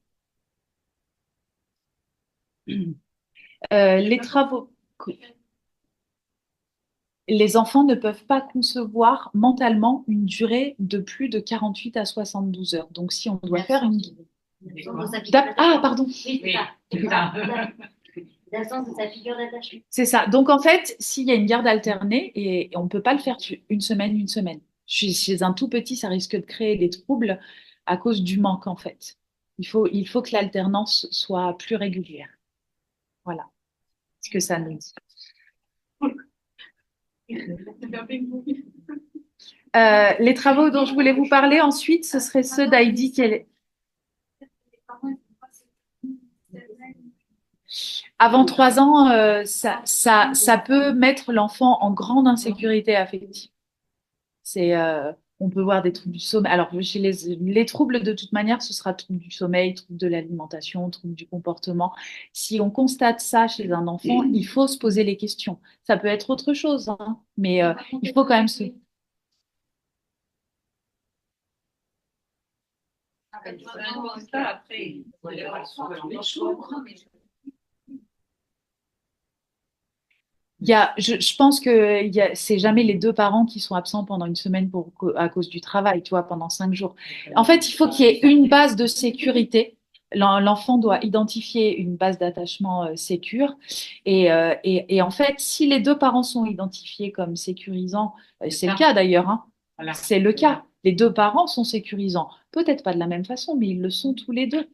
Les travaux, les enfants ne peuvent pas concevoir mentalement une durée de plus de 48 à 72 heures. Donc, si on doit faire une... Ah, pardon. Oui, c'est ça. L'absence de sa figure d'attachement. C'est ça. Donc, en fait, s'il y a une garde alternée, et on ne peut pas le faire une semaine. Chez un tout petit, ça risque de créer des troubles à cause du manque, en fait. Il faut que l'alternance soit plus régulière. Voilà ce que ça nous dit. Les travaux dont je voulais vous parler ensuite, ce serait ceux d'Heidi Keller. Avant 3 ans, ça peut mettre l'enfant en grande insécurité affective. On peut voir des troubles du sommeil. Alors, chez les troubles, de toute manière, ce sera troubles du sommeil, troubles de l'alimentation, troubles du comportement. Si on constate ça chez un enfant, il faut se poser les questions. Ça peut être autre chose, hein, mais il faut quand même se... Je pense que c'est jamais les deux parents qui sont absents pendant une semaine à cause du travail, tu vois, pendant 5 jours. En fait, il faut qu'il y ait une base de sécurité. L'enfant doit identifier une base d'attachement sécure. Et en fait, si les deux parents sont identifiés comme sécurisants, c'est le cas d'ailleurs, hein, voilà. C'est le cas. Les deux parents sont sécurisants. Peut-être pas de la même façon, mais ils le sont tous les deux.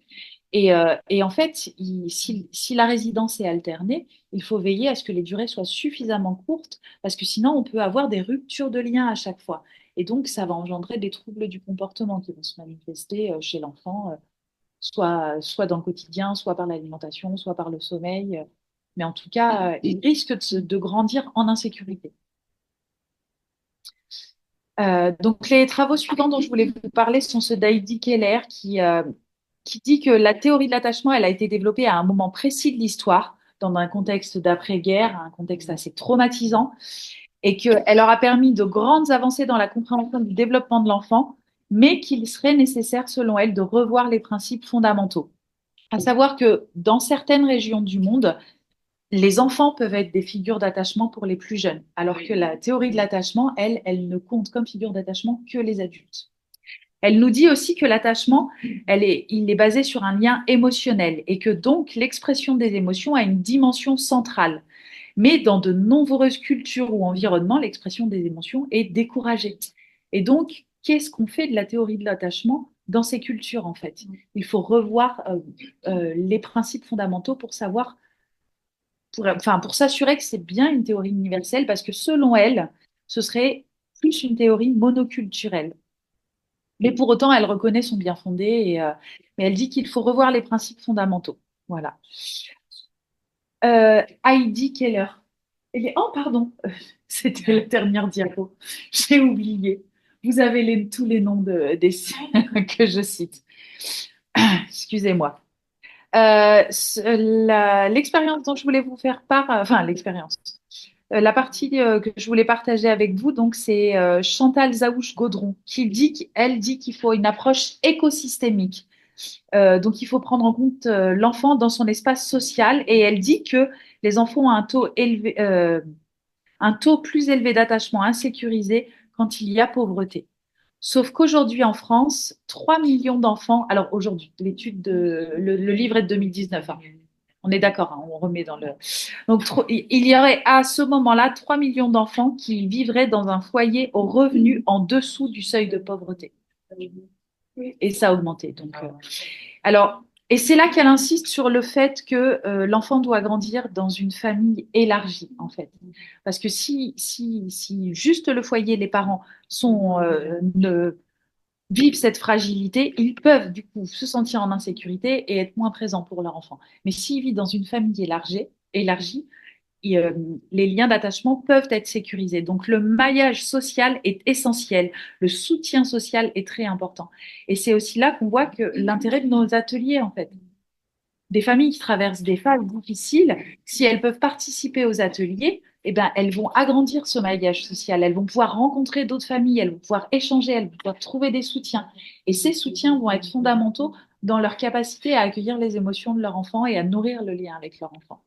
Et en fait, si la résidence est alternée, il faut veiller à ce que les durées soient suffisamment courtes, parce que sinon, on peut avoir des ruptures de lien à chaque fois. Et donc, ça va engendrer des troubles du comportement qui vont se manifester chez l'enfant, soit dans le quotidien, soit par l'alimentation, soit par le sommeil. Mais en tout cas, il risque de grandir en insécurité. Donc, les travaux suivants dont je voulais vous parler sont ceux d'Heidi Keller qui dit que la théorie de l'attachement, elle a été développée à un moment précis de l'histoire, dans un contexte d'après-guerre, un contexte assez traumatisant, et qu'elle leur a permis de grandes avancées dans la compréhension du développement de l'enfant, mais qu'il serait nécessaire, selon elle, de revoir les principes fondamentaux. À savoir que dans certaines régions du monde, les enfants peuvent être des figures d'attachement pour les plus jeunes, alors que la théorie de l'attachement, elle ne compte comme figure d'attachement que les adultes. Elle nous dit aussi que l'attachement, il est basé sur un lien émotionnel et que donc l'expression des émotions a une dimension centrale. Mais dans de nombreuses cultures ou environnements, l'expression des émotions est découragée. Et donc, qu'est-ce qu'on fait de la théorie de l'attachement dans ces cultures, en fait. Il faut revoir les principes fondamentaux pour savoir, enfin, pour s'assurer que c'est bien une théorie universelle, parce que selon elle, ce serait plus une théorie monoculturelle. Mais pour autant, elle reconnaît son bien fondé mais elle dit qu'il faut revoir les principes fondamentaux. Voilà. Heidi Keller. Oh, pardon, c'était la dernière diapo. J'ai oublié. Vous avez tous les noms des que je cite. Excusez-moi. L'expérience dont je voulais vous faire part, enfin l'expérience, la partie que je voulais partager avec vous, donc c'est Chantal Zaouche-Gaudron qui elle dit qu'il faut une approche écosystémique. Donc il faut prendre en compte l'enfant dans son espace social et elle dit que les enfants ont un taux plus élevé d'attachement insécurisé quand il y a pauvreté. Sauf qu'aujourd'hui en France, 3 millions d'enfants, alors aujourd'hui, le livre est de 2019, hein. On est d'accord, hein, on remet dans le. Donc, il y aurait à ce moment-là 3 millions d'enfants qui vivraient dans un foyer aux revenus en dessous du seuil de pauvreté. Et ça a augmenté. Donc, alors, et c'est là qu'elle insiste sur le fait que l'enfant doit grandir dans une famille élargie, en fait. Parce que si juste le foyer, les parents vivent cette fragilité, ils peuvent du coup se sentir en insécurité et être moins présents pour leur enfant. Mais s'ils vivent dans une famille élargie, et, les liens d'attachement peuvent être sécurisés. Donc le maillage social est essentiel, le soutien social est très important. Et c'est aussi là qu'on voit que l'intérêt de nos ateliers, en fait, des familles qui traversent des phases difficiles, si elles peuvent participer aux ateliers, eh ben, elles vont agrandir ce maillage social, elles vont pouvoir rencontrer d'autres familles, elles vont pouvoir échanger, elles vont pouvoir trouver des soutiens. Et ces soutiens vont être fondamentaux dans leur capacité à accueillir les émotions de leur enfant et à nourrir le lien avec leur enfant.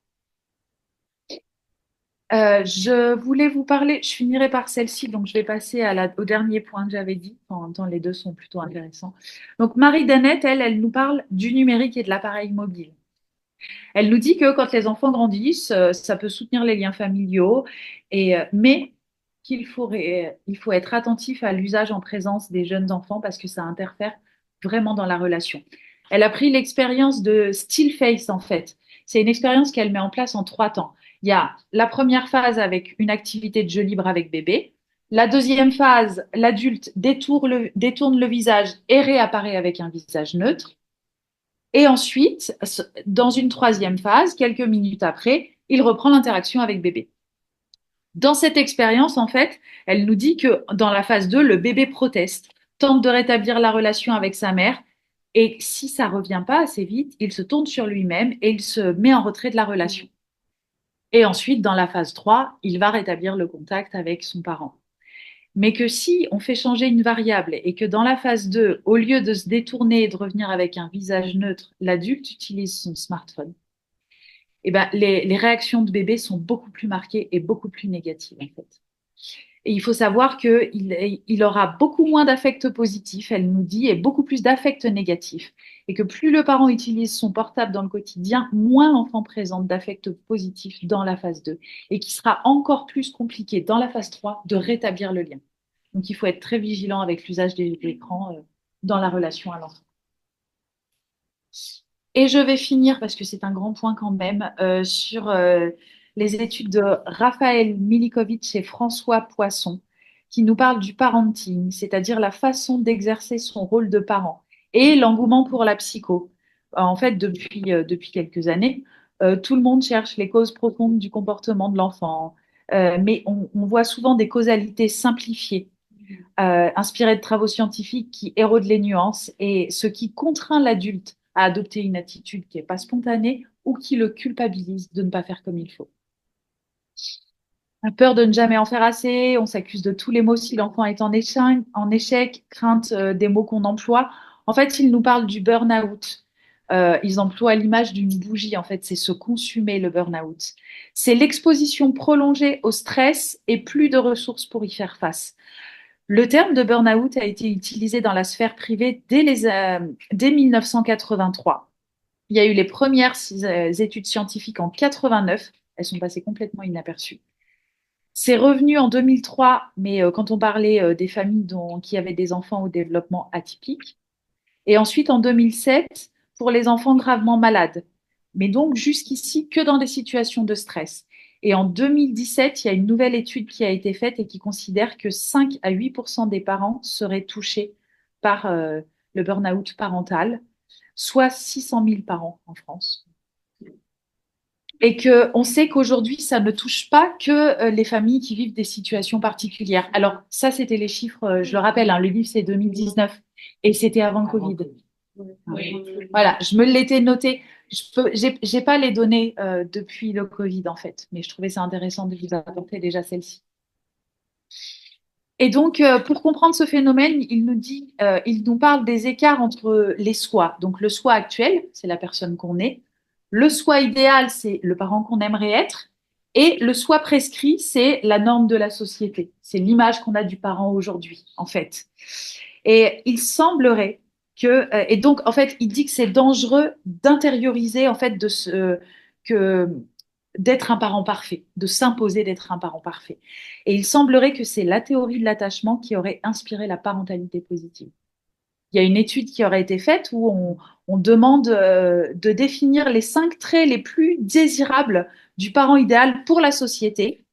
Je voulais vous parler, je finirai par celle-ci, donc je vais passer au dernier point que j'avais dit. En même temps, les deux sont plutôt intéressants. Donc, Marie Dennett, elle nous parle du numérique et de l'appareil mobile. Elle nous dit que quand les enfants grandissent, ça peut soutenir les liens familiaux, mais il faut être attentif à l'usage en présence des jeunes enfants parce que ça interfère vraiment dans la relation. Elle a pris l'expérience de Stillface, en fait. C'est une expérience qu'elle met en place en 3 temps. Il y a la première phase avec une activité de jeu libre avec bébé. La deuxième phase, l'adulte détourne le visage et réapparaît avec un visage neutre. Et ensuite, dans une troisième phase, quelques minutes après, il reprend l'interaction avec bébé. Dans cette expérience, en fait, elle nous dit que dans la phase 2, le bébé proteste, tente de rétablir la relation avec sa mère, et si ça revient pas assez vite, il se tourne sur lui-même et il se met en retrait de la relation. Et ensuite, dans la phase 3, il va rétablir le contact avec son parent. Mais que si on fait changer une variable et que dans la phase 2, au lieu de se détourner et de revenir avec un visage neutre, l'adulte utilise son smartphone, eh ben, les réactions de bébé sont beaucoup plus marquées et beaucoup plus négatives, en fait. Et il faut savoir qu'il aura beaucoup moins d'affects positifs, elle nous dit, et beaucoup plus d'affects négatifs. Et que plus le parent utilise son portable dans le quotidien, moins l'enfant présente d'affects positifs dans la phase 2. Et qu'il sera encore plus compliqué dans la phase 3 de rétablir le lien. Donc il faut être très vigilant avec l'usage des écrans dans la relation à l'enfant. Et je vais finir, parce que c'est un grand point quand même, sur les études de Raphaël Milikovic et François Poisson, qui nous parlent du parenting, c'est-à-dire la façon d'exercer son rôle de parent, et l'engouement pour la psycho. En fait, depuis quelques années, tout le monde cherche les causes profondes du comportement de l'enfant, mais on voit souvent des causalités simplifiées, inspirées de travaux scientifiques qui érodent les nuances, et ce qui contraint l'adulte à adopter une attitude qui n'est pas spontanée ou qui le culpabilise de ne pas faire comme il faut. Peur de ne jamais en faire assez, on s'accuse de tous les mots si l'enfant est en échec, crainte des mots qu'on emploie. En fait, ils nous parlent du burn-out. Ils emploient l'image d'une bougie, en fait, c'est se consumer le burn-out. C'est l'exposition prolongée au stress et plus de ressources pour y faire face. Le terme de burn-out a été utilisé dans la sphère privée dès 1983. Il y a eu les premières études scientifiques en 89. Elles sont passées complètement inaperçues. C'est revenu en 2003, mais quand on parlait des familles qui avaient des enfants au développement atypique. Et ensuite, en 2007, pour les enfants gravement malades. Mais donc, jusqu'ici, que dans des situations de stress. Et en 2017, il y a une nouvelle étude qui a été faite et qui considère que 5 à 8 des parents seraient touchés par le burn-out parental, soit 600 000 parents en France. Et qu'on sait qu'aujourd'hui, ça ne touche pas que les familles qui vivent des situations particulières. Alors, ça, c'était les chiffres, je le rappelle, hein, le livre, c'est 2019 et c'était avant le Covid. Oui. Voilà, je me l'étais noté. J'ai pas les données depuis le Covid, en fait, mais je trouvais ça intéressant de vous apporter déjà celle-ci. Et donc, pour comprendre ce phénomène, il nous parle des écarts entre les soi. Donc, le soi actuel, c'est la personne qu'on est. Le soi idéal, c'est le parent qu'on aimerait être. Et le soi prescrit, c'est la norme de la société. C'est l'image qu'on a du parent aujourd'hui, en fait. Et il semblerait et donc, en fait, il dit que c'est dangereux d'intérioriser, en fait, que, d'être un parent parfait, de s'imposer d'être un parent parfait. Et il semblerait que c'est la théorie de l'attachement qui aurait inspiré la parentalité positive. Il y a une étude qui aurait été faite où on demande de définir les 5 traits les plus désirables du parent idéal pour la société.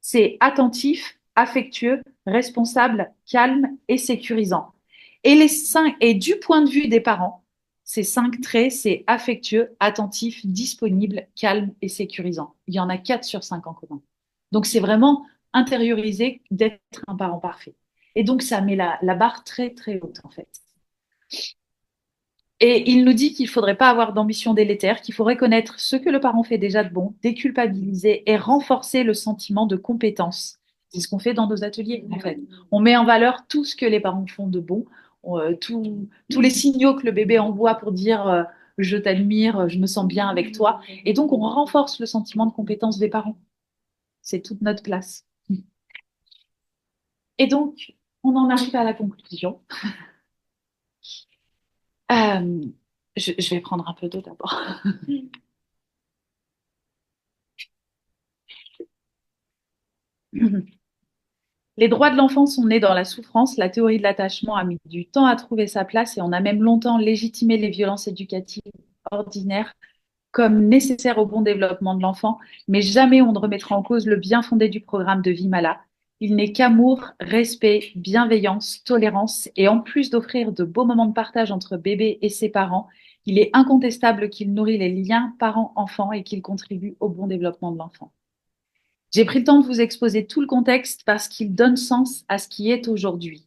C'est attentif, affectueux, responsable, calme et sécurisant. Et du point de vue des parents, ces 5 traits, c'est affectueux, attentif, disponible, calme et sécurisant. Il y en a 4 sur 5 en commun. Donc c'est vraiment intérioriser d'être un parent parfait. Et donc ça met la barre très très haute en fait. Et il nous dit qu'il ne faudrait pas avoir d'ambition délétère, qu'il faut reconnaître ce que le parent fait déjà de bon, déculpabiliser et renforcer le sentiment de compétence. C'est ce qu'on fait dans nos ateliers, en fait. On met en valeur tout ce que les parents font de bon, tous les signaux que le bébé envoie pour dire je t'admire, je me sens bien avec toi. Et donc, on renforce le sentiment de compétence des parents. C'est toute notre place. Et donc, on en arrive à la conclusion. Euh, je vais prendre un peu d'eau d'abord. Les droits de l'enfant sont nés dans la souffrance. La théorie de l'attachement a mis du temps à trouver sa place et on a même longtemps légitimé les violences éducatives ordinaires comme nécessaires au bon développement de l'enfant. Mais jamais on ne remettra en cause le bien fondé du programme de Vimala. Il n'est qu'amour, respect, bienveillance, tolérance et en plus d'offrir de beaux moments de partage entre bébé et ses parents, il est incontestable qu'il nourrit les liens parents-enfants et qu'il contribue au bon développement de l'enfant. J'ai pris le temps de vous exposer tout le contexte parce qu'il donne sens à ce qui est aujourd'hui.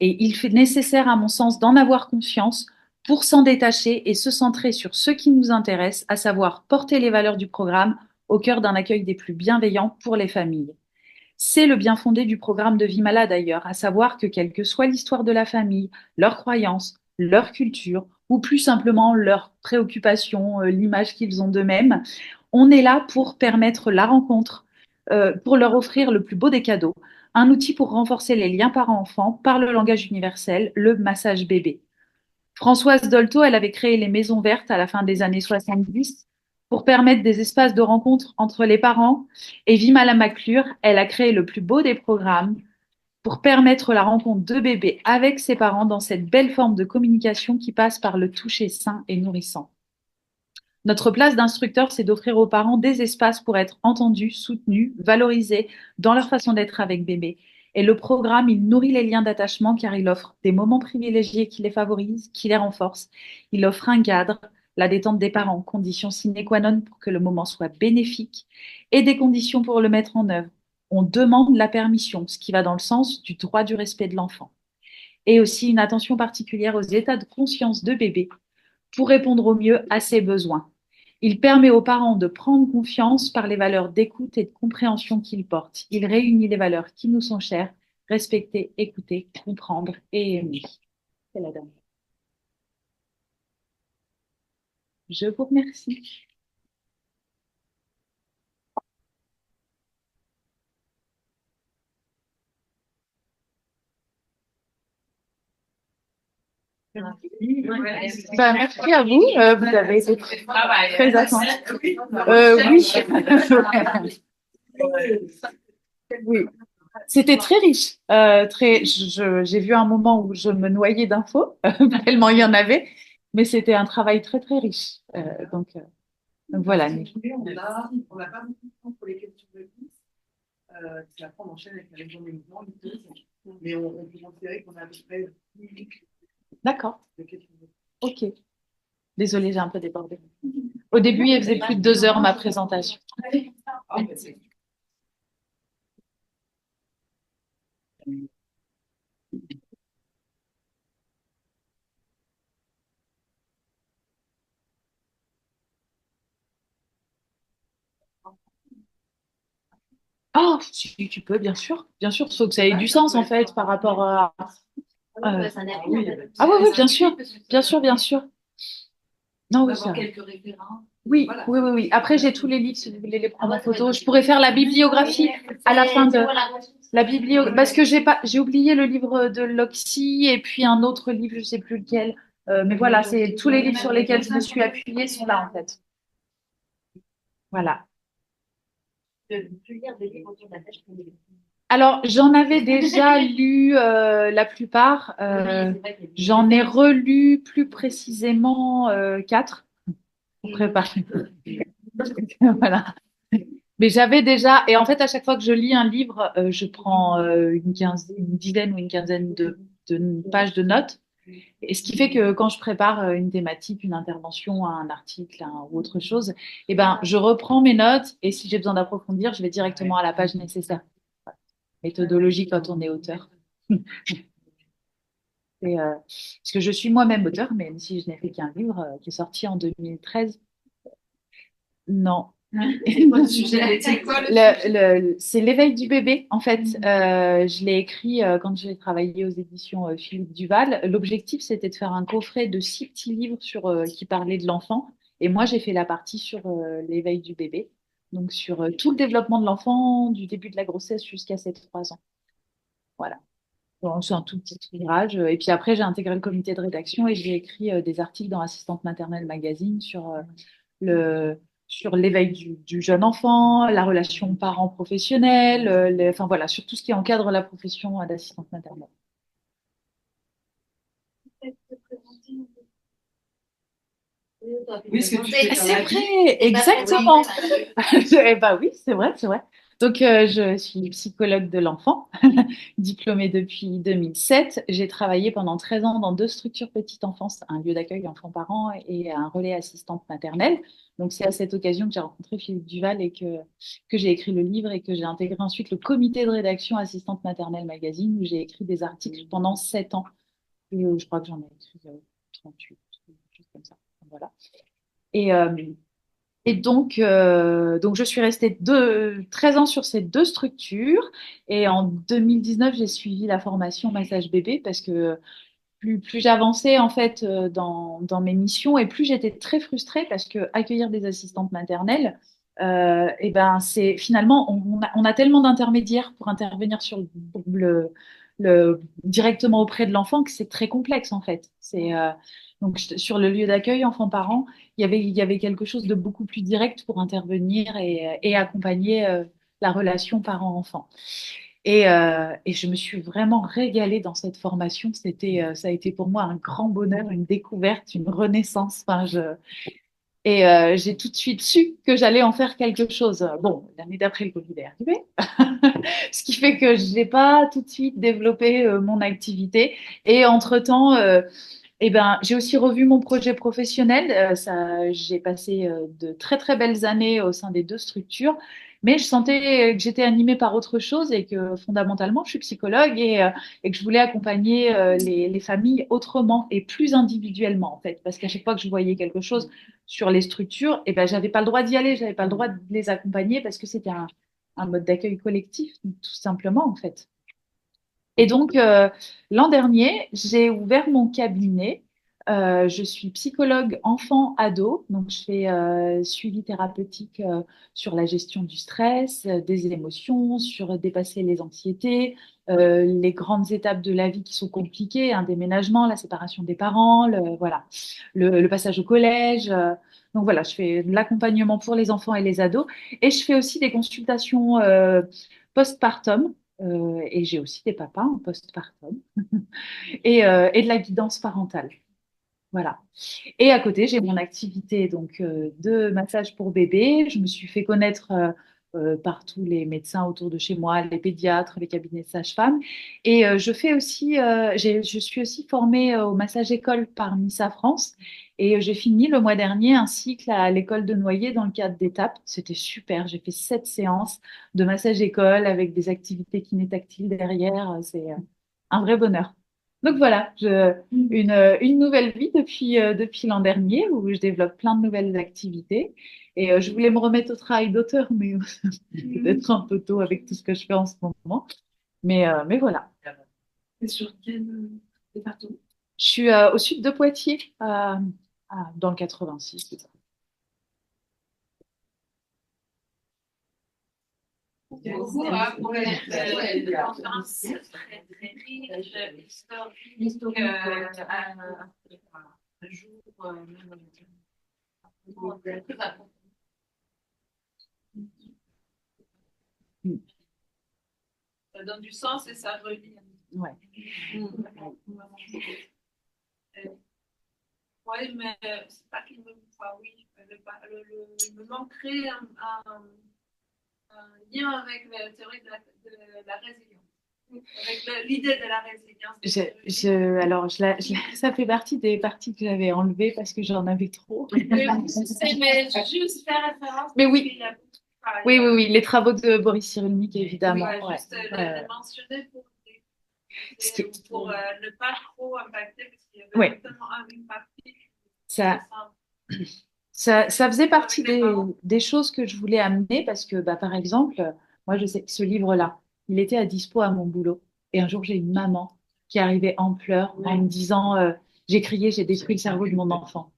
Et il fait nécessaire, à mon sens, d'en avoir conscience pour s'en détacher et se centrer sur ce qui nous intéresse, à savoir porter les valeurs du programme au cœur d'un accueil des plus bienveillants pour les familles. C'est le bien fondé du programme de Vimala d'ailleurs, à savoir que quelle que soit l'histoire de la famille, leurs croyances, leur culture, ou plus simplement leurs préoccupations, l'image qu'ils ont d'eux-mêmes, on est là pour permettre la rencontre, pour leur offrir le plus beau des cadeaux, un outil pour renforcer les liens parents-enfants par le langage universel, le massage bébé. Françoise Dolto, elle avait créé les maisons vertes à la fin des années 70 pour permettre des espaces de rencontre entre les parents. Et Vimala Maclure, elle a créé le plus beau des programmes pour permettre la rencontre de bébés avec ses parents dans cette belle forme de communication qui passe par le toucher sain et nourrissant. Notre place d'instructeur, c'est d'offrir aux parents des espaces pour être entendus, soutenus, valorisés dans leur façon d'être avec bébé. Et le programme, il nourrit les liens d'attachement car il offre des moments privilégiés qui les favorisent, qui les renforcent. Il offre un cadre, la détente des parents, condition sine qua non pour que le moment soit bénéfique, et des conditions pour le mettre en œuvre. On demande la permission, ce qui va dans le sens du droit du respect de l'enfant. Et aussi une attention particulière aux états de conscience de bébé pour répondre au mieux à ses besoins. Il permet aux parents de prendre confiance par les valeurs d'écoute et de compréhension qu'ils portent. Il réunit les valeurs qui nous sont chères, respecter, écouter, comprendre et aimer. C'est la dernière. Je vous remercie. Ben, merci à vous. Vous avez été très attentifs. Oui. Oui. C'était très riche. J'ai vu un moment où je me noyais d'infos, tellement il y en avait, mais c'était un travail très, très riche. Donc voilà. On n'a pas beaucoup de temps pour les questions de réponse. Puis après, on enchaîne avec la région des mouvements, mais on peut considérer qu'on a à peu près 10 minutes D'accord. de questions de Ok. Désolée, j'ai un peu débordé. Au début, il faisait plus de 2 heures ma présentation. réponse. Ah, si tu peux, bien sûr. Bien sûr, il faut que ça ait du sens, en fait, par rapport à... Ah oui, oui, bien sûr. Bien sûr, bien sûr. Non, oui, ça. Oui, oui, oui, oui. Après, j'ai tous les livres si vous voulez les prendre en photo. Je pourrais faire la bibliographie à la fin de la parce que j'ai oublié le livre de Loxy et puis un autre livre, je sais plus lequel. Mais voilà, c'est tous les livres sur lesquels je me suis appuyée sont là en fait. Voilà. Alors, j'en avais déjà lu la plupart. J'en ai relu plus précisément quatre pour préparer. Voilà. Mais j'avais déjà, et en fait, à chaque fois que je lis un livre, je prends une dizaine ou une quinzaine de pages de notes. Et ce qui fait que quand je prépare une thématique, une intervention, un article ou autre chose, eh ben, je reprends mes notes et si j'ai besoin d'approfondir, je vais directement à la page nécessaire. Méthodologie quand on est auteur. Parce que je suis moi-même auteur, même si je n'ai fait qu'un livre qui est sorti en 2013. Non. C'est l'éveil du bébé, en fait. Je l'ai écrit quand j'ai travaillé aux éditions Philippe Duval. L'objectif, c'était de faire un coffret de 6 petits livres qui parlaient de l'enfant. Et moi, j'ai fait la partie sur l'éveil du bébé. Donc, sur tout le développement de l'enfant, du début de la grossesse jusqu'à ses 3 ans. Voilà. Bon, c'est un tout petit ouvrage. Et puis après, j'ai intégré le comité de rédaction et j'ai écrit des articles dans Assistante maternelle magazine le, sur l'éveil du jeune enfant, la relation parent-professionnel, enfin voilà, sur tout ce qui encadre la profession d'assistante maternelle. Oui, ce que tu fais C'est vrai, exactement. Eh ben oui, c'est vrai, c'est vrai. Donc, je suis psychologue de l'enfant, diplômée depuis 2007. J'ai travaillé pendant 13 ans dans 2 structures petite enfance, un lieu d'accueil enfants-parents et un relais assistante maternelle. Donc, c'est à cette occasion que j'ai rencontré Philippe Duval et que j'ai écrit le livre et que j'ai intégré ensuite le comité de rédaction assistante maternelle magazine où j'ai écrit des articles pendant 7 ans. Et, je crois que j'en ai écrit 38, quelque chose comme ça. Voilà. Et, euh, donc, je suis restée 13 ans sur ces 2 structures. Et en 2019, j'ai suivi la formation massage bébé parce que plus j'avançais en fait dans mes missions et plus j'étais très frustrée parce que accueillir des assistantes maternelles, et ben c'est finalement on a tellement d'intermédiaires pour intervenir directement auprès de l'enfant que c'est très complexe en fait. Donc sur le lieu d'accueil enfants-parents, il y avait quelque chose de beaucoup plus direct pour intervenir et accompagner la relation parent-enfant. Et je me suis vraiment régalée dans cette formation. Ça a été pour moi un grand bonheur, une découverte, une renaissance. J'ai tout de suite su que j'allais en faire quelque chose. Bon, l'année d'après, le Covid est arrivé, ce qui fait que je n'ai pas tout de suite développé mon activité. Et entre-temps, j'ai aussi revu mon projet professionnel. J'ai passé de très très belles années au sein des 2 structures, mais je sentais que j'étais animée par autre chose et que fondamentalement, je suis psychologue et que je voulais accompagner les familles autrement et plus individuellement en fait, parce qu'à chaque fois que je voyais quelque chose sur les structures, j'avais pas le droit d'y aller, j'avais pas le droit de les accompagner parce que c'était un mode d'accueil collectif, tout simplement en fait. Et donc, l'an dernier, j'ai ouvert mon cabinet. Je suis psychologue enfant-ado, donc je fais suivi thérapeutique sur la gestion du stress, des émotions, sur dépasser les anxiétés, les grandes étapes de la vie qui sont compliquées, un déménagement, la séparation des parents, voilà, le passage au collège. Donc voilà, je fais de l'accompagnement pour les enfants et les ados, et je fais aussi des consultations postpartum. et j'ai aussi des papas en postpartum et de la guidance parentale. Voilà. Et à côté, j'ai mon activité donc de massage pour bébé. Je me suis fait connaître par tous les médecins autour de chez moi, les pédiatres, les cabinets de sage-femme. Et je fais aussi, je suis aussi formée au massage école par Missa France. Et j'ai fini le mois dernier un cycle à l'école de Noyer dans le cadre d'étapes. C'était super. J'ai fait 7 séances de massage école avec des activités kinésitactiles derrière. C'est un vrai bonheur. Donc voilà, une nouvelle vie depuis l'an dernier où je développe plein de nouvelles activités. Et je voulais me remettre au travail d'auteur, mais peut-être un peu tôt avec tout ce que je fais en ce moment. Mais voilà. C'est sur quel département? Je suis au sud de Poitiers, dans le 86. C'est ça. Beaucoup pour être conférence très riche, historique, un jour, ça donne du sens et ça relie. Ouais. Oui, mais c'est pas qu'il me, enfin, oui, il me manquerait un lien avec la théorie de la résilience. Avec l'idée de la résilience. Alors, ça fait partie des parties que j'avais enlevées parce que j'en avais trop. Mais juste faire référence. Mais oui. Oui, les travaux de Boris Cyrulnik, évidemment. Oui, juste les mentionner pour ne pas trop impacter, parce qu'il y avait tellement une partie. Ça faisait partie des choses que je voulais amener parce que, bah, par exemple, moi, je sais que ce livre-là, il était à dispo à mon boulot. Et un jour, j'ai une maman qui arrivait en pleurs en me disant j'ai crié, j'ai détruit le cerveau de mon enfant.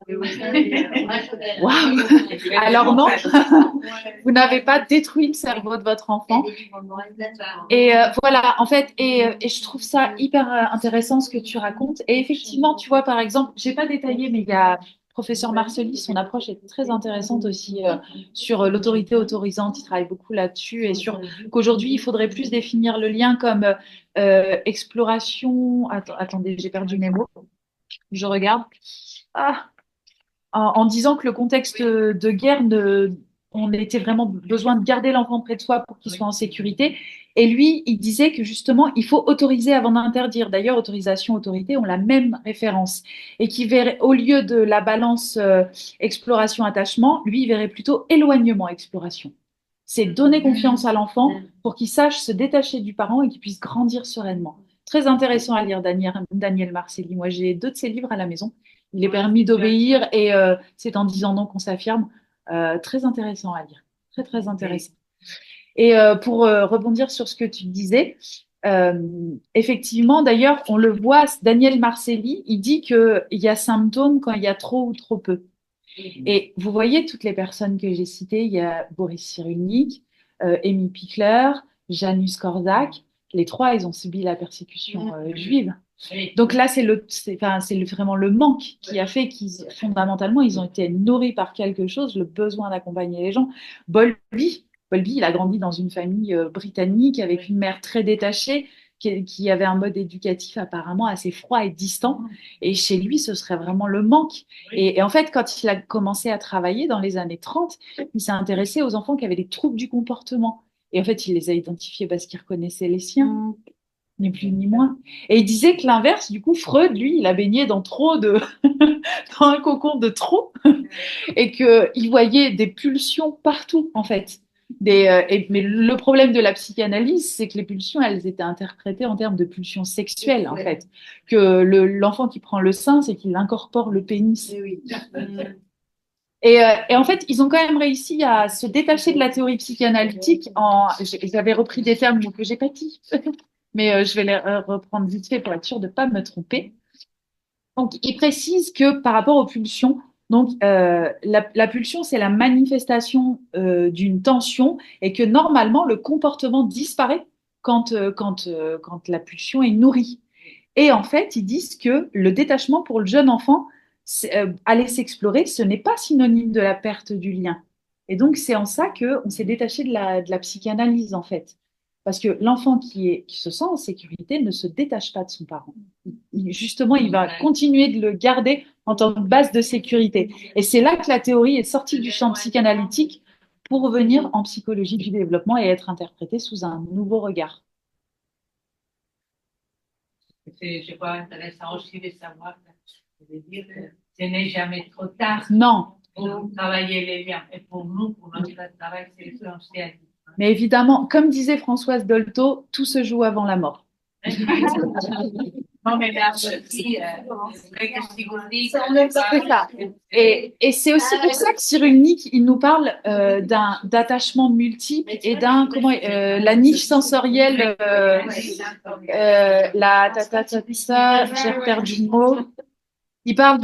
Waouh! Alors non, vous n'avez pas détruit le cerveau de votre enfant. Et voilà, en fait, et je trouve ça hyper intéressant ce que tu racontes. Et effectivement, tu vois, par exemple, j'ai pas détaillé, mais il y a professeur Marcely, son approche est très intéressante aussi sur l'autorité autorisante. Il travaille beaucoup là-dessus et sur qu'aujourd'hui, il faudrait plus définir le lien comme exploration. Attendez, j'ai perdu mes mots. Je regarde. Ah, en disant que le contexte de guerre, on était vraiment besoin de garder l'enfant près de soi pour qu'il soit en sécurité. Et lui, il disait que justement, il faut autoriser avant d'interdire. D'ailleurs, autorisation, autorité ont la même référence. Et qu'il verrait, au lieu de la balance exploration-attachement, lui, il verrait plutôt éloignement-exploration. C'est donner confiance à l'enfant pour qu'il sache se détacher du parent et qu'il puisse grandir sereinement. Très intéressant à lire, Daniel Marcelli. Moi, j'ai 2 de ses livres à la maison. Il est permis d'obéir et c'est en disant non qu'on s'affirme. Très intéressant à lire. Très, très intéressant. Et pour rebondir sur ce que tu disais, effectivement, d'ailleurs, on le voit, Daniel Marcelli, il dit qu'il y a symptômes quand il y a trop ou trop peu. Et vous voyez toutes les personnes que j'ai citées, il y a Boris Cyrulnik, Amy Pichler, Janusz Korczak. Les 3, ils ont subi la persécution juive. Donc là, c'est vraiment le manque qui a fait qu'ils, fondamentalement, ils ont été nourris par quelque chose, le besoin d'accompagner les gens. Bowlby, il a grandi dans une famille britannique avec une mère très détachée qui avait un mode éducatif apparemment assez froid et distant. Et chez lui, ce serait vraiment le manque. Et en fait, quand il a commencé à travailler dans les années 30, il s'est intéressé aux enfants qui avaient des troubles du comportement. Et en fait, il les a identifiés parce qu'il reconnaissait les siens, ni plus ni moins. Et il disait que l'inverse, du coup, Freud, lui, il a baigné dans dans un cocon de trop, et qu'il voyait des pulsions partout, en fait. Mais le problème de la psychanalyse, c'est que les pulsions, elles étaient interprétées en termes de pulsions sexuelles, en fait. Que l'enfant qui prend le sein, c'est qu'il incorpore le pénis. Et en fait, ils ont quand même réussi à se détacher de la théorie psychanalytique. J'avais repris des termes que j'ai pas dit, mais je vais les reprendre vite fait pour être sûre de ne pas me tromper. Donc, il précise que par rapport aux pulsions, donc la pulsion, c'est la manifestation d'une tension et que normalement, le comportement disparaît quand la pulsion est nourrie. Et en fait, ils disent que le détachement pour le jeune enfant, aller s'explorer, ce n'est pas synonyme de la perte du lien. Et donc, c'est en ça qu'on s'est détaché de la psychanalyse, en fait. Parce que l'enfant qui se sent en sécurité ne se détache pas de son parent. Justement, il va continuer de le garder en tant que base de sécurité. Et c'est là que la théorie est sortie du champ psychanalytique pour revenir en psychologie du développement et être interprétée sous un nouveau regard. Je crois intéressant aussi de savoir, de dire que ce n'est jamais trop tard Non. pour travailler les liens. Et pour nous, pour notre travail, c'est essentiel. Mais évidemment, comme disait Françoise Dolto, tout se joue avant la mort. Non, mais là aussi, c'est ça. Et c'est aussi pour ça que Cyrulnik, il nous parle d'attachement multiple et la niche sensorielle, j'ai perdu le mot. Il parle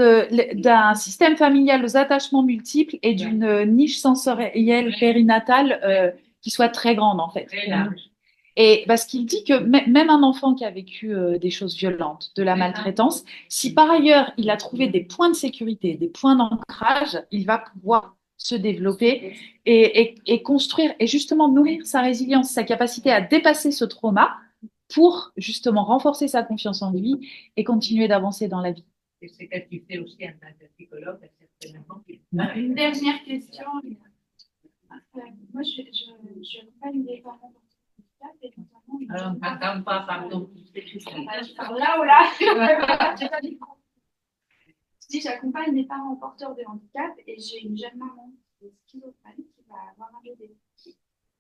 d'un système familial aux attachements multiples et d'une niche sensorielle périnatale qui soit très grande, en fait. Et parce qu'il dit que même un enfant qui a vécu des choses violentes, de la maltraitance, si par ailleurs il a trouvé des points de sécurité, des points d'ancrage, il va pouvoir se développer et construire et justement nourrir sa résilience, sa capacité à dépasser ce trauma pour justement renforcer sa confiance en lui et continuer d'avancer dans la vie. C'est ce que tu fais aussi en tant que psychologue, certainement. Une dernière question. Moi, je accompagne des parents et notamment. Alors, on n'entend pas, pardon. Par là ou là. Je dis, j'accompagne des parents porteurs de handicap et j'ai une jeune maman qui est schizophrène qui va avoir un bébé.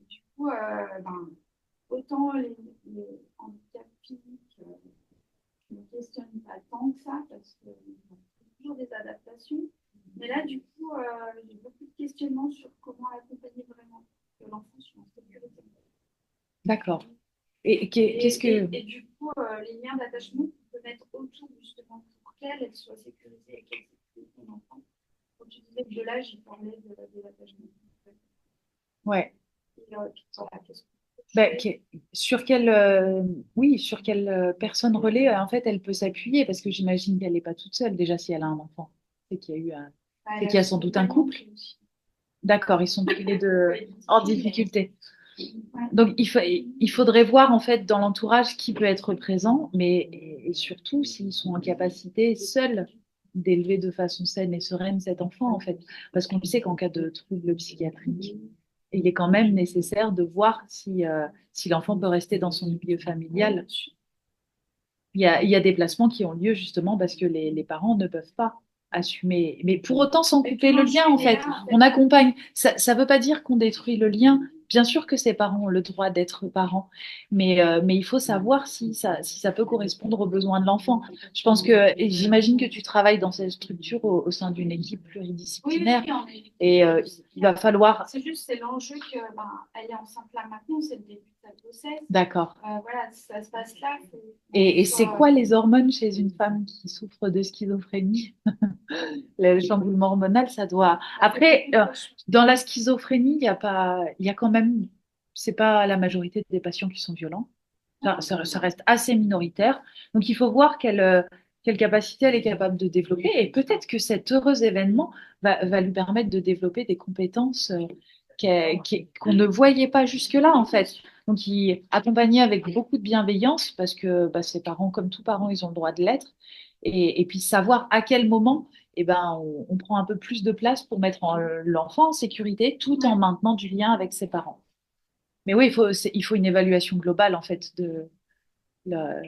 Du coup, autant les handicaps physiques ne me questionnent pas tant que ça parce qu'il y a toujours des adaptations. Mais là, du coup, j'ai beaucoup de questionnements sur comment accompagner vraiment que l'enfant soit en sécurité. D'accord. Et qu'est-ce que... Et du coup, les liens d'attachement qu'on peut mettre autour justement pour qu'elle soit sécurisée et qu'elle sécurise son enfant. Quand tu disais que de l'âge, il parlait de l'attachement. Ouais. Et voilà, qu'est-ce que sur quelle personne relais, en fait, elle peut s'appuyer parce que j'imagine qu'elle n'est pas toute seule. Déjà, si elle a un enfant, c'est qu'il y a eu c'est qu'il y a sans doute un couple. D'accord, ils sont tous les deux en difficulté. Donc, il faudrait voir en fait dans l'entourage qui peut être présent, mais et surtout s'ils sont en capacité seuls d'élever de façon saine et sereine cet enfant en fait, parce qu'on sait qu'en cas de trouble psychiatrique, il est quand même nécessaire de voir si l'enfant peut rester dans son milieu familial. Il y a des placements qui ont lieu justement parce que les parents ne peuvent pas assumer. Mais pour autant, sans couper le lien, en fait, on accompagne. Ça ne veut pas dire qu'on détruit le lien. Bien sûr que ces parents ont le droit d'être parents, mais il faut savoir si ça peut correspondre aux besoins de l'enfant. Je pense que, et j'imagine que tu travailles dans cette structure au sein d'une équipe pluridisciplinaire, et il va falloir... C'est l'enjeu qu'elle est enceinte là maintenant, c'est le début de sa grossesse. D'accord. Voilà, ça se passe là. Et c'est quoi les hormones chez une femme qui souffre de schizophrénie? Le chamboulement hormonal, ça doit... Après, dans la schizophrénie, il y a quand même... C'est pas la majorité des patients qui sont violents. Ça reste assez minoritaire. Donc, il faut voir quelle capacité elle est capable de développer. Et peut-être que cet heureux événement va lui permettre de développer des compétences qu'on ne voyait pas jusque-là, en fait. Donc, il accompagné avec beaucoup de bienveillance, parce que ses parents, comme tous parents, ils ont le droit de l'être. Et puis, savoir à quel moment on prend un peu plus de place pour mettre l'enfant en sécurité, tout en maintenant du lien avec ses parents. Mais oui, il faut une évaluation globale, en fait, de la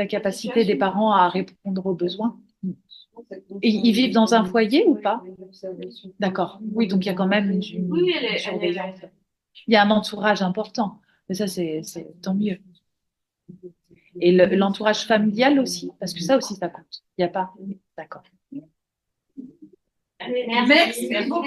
capacité des parents à répondre aux besoins. Et ils vivent dans un foyer ou pas? D'accord. Oui, donc il y a quand même une surveillance. Il y a un entourage important. Mais ça, c'est tant mieux. Et l'entourage familial aussi, parce que ça aussi, ça compte. Il n'y a pas. D'accord. Merci beaucoup.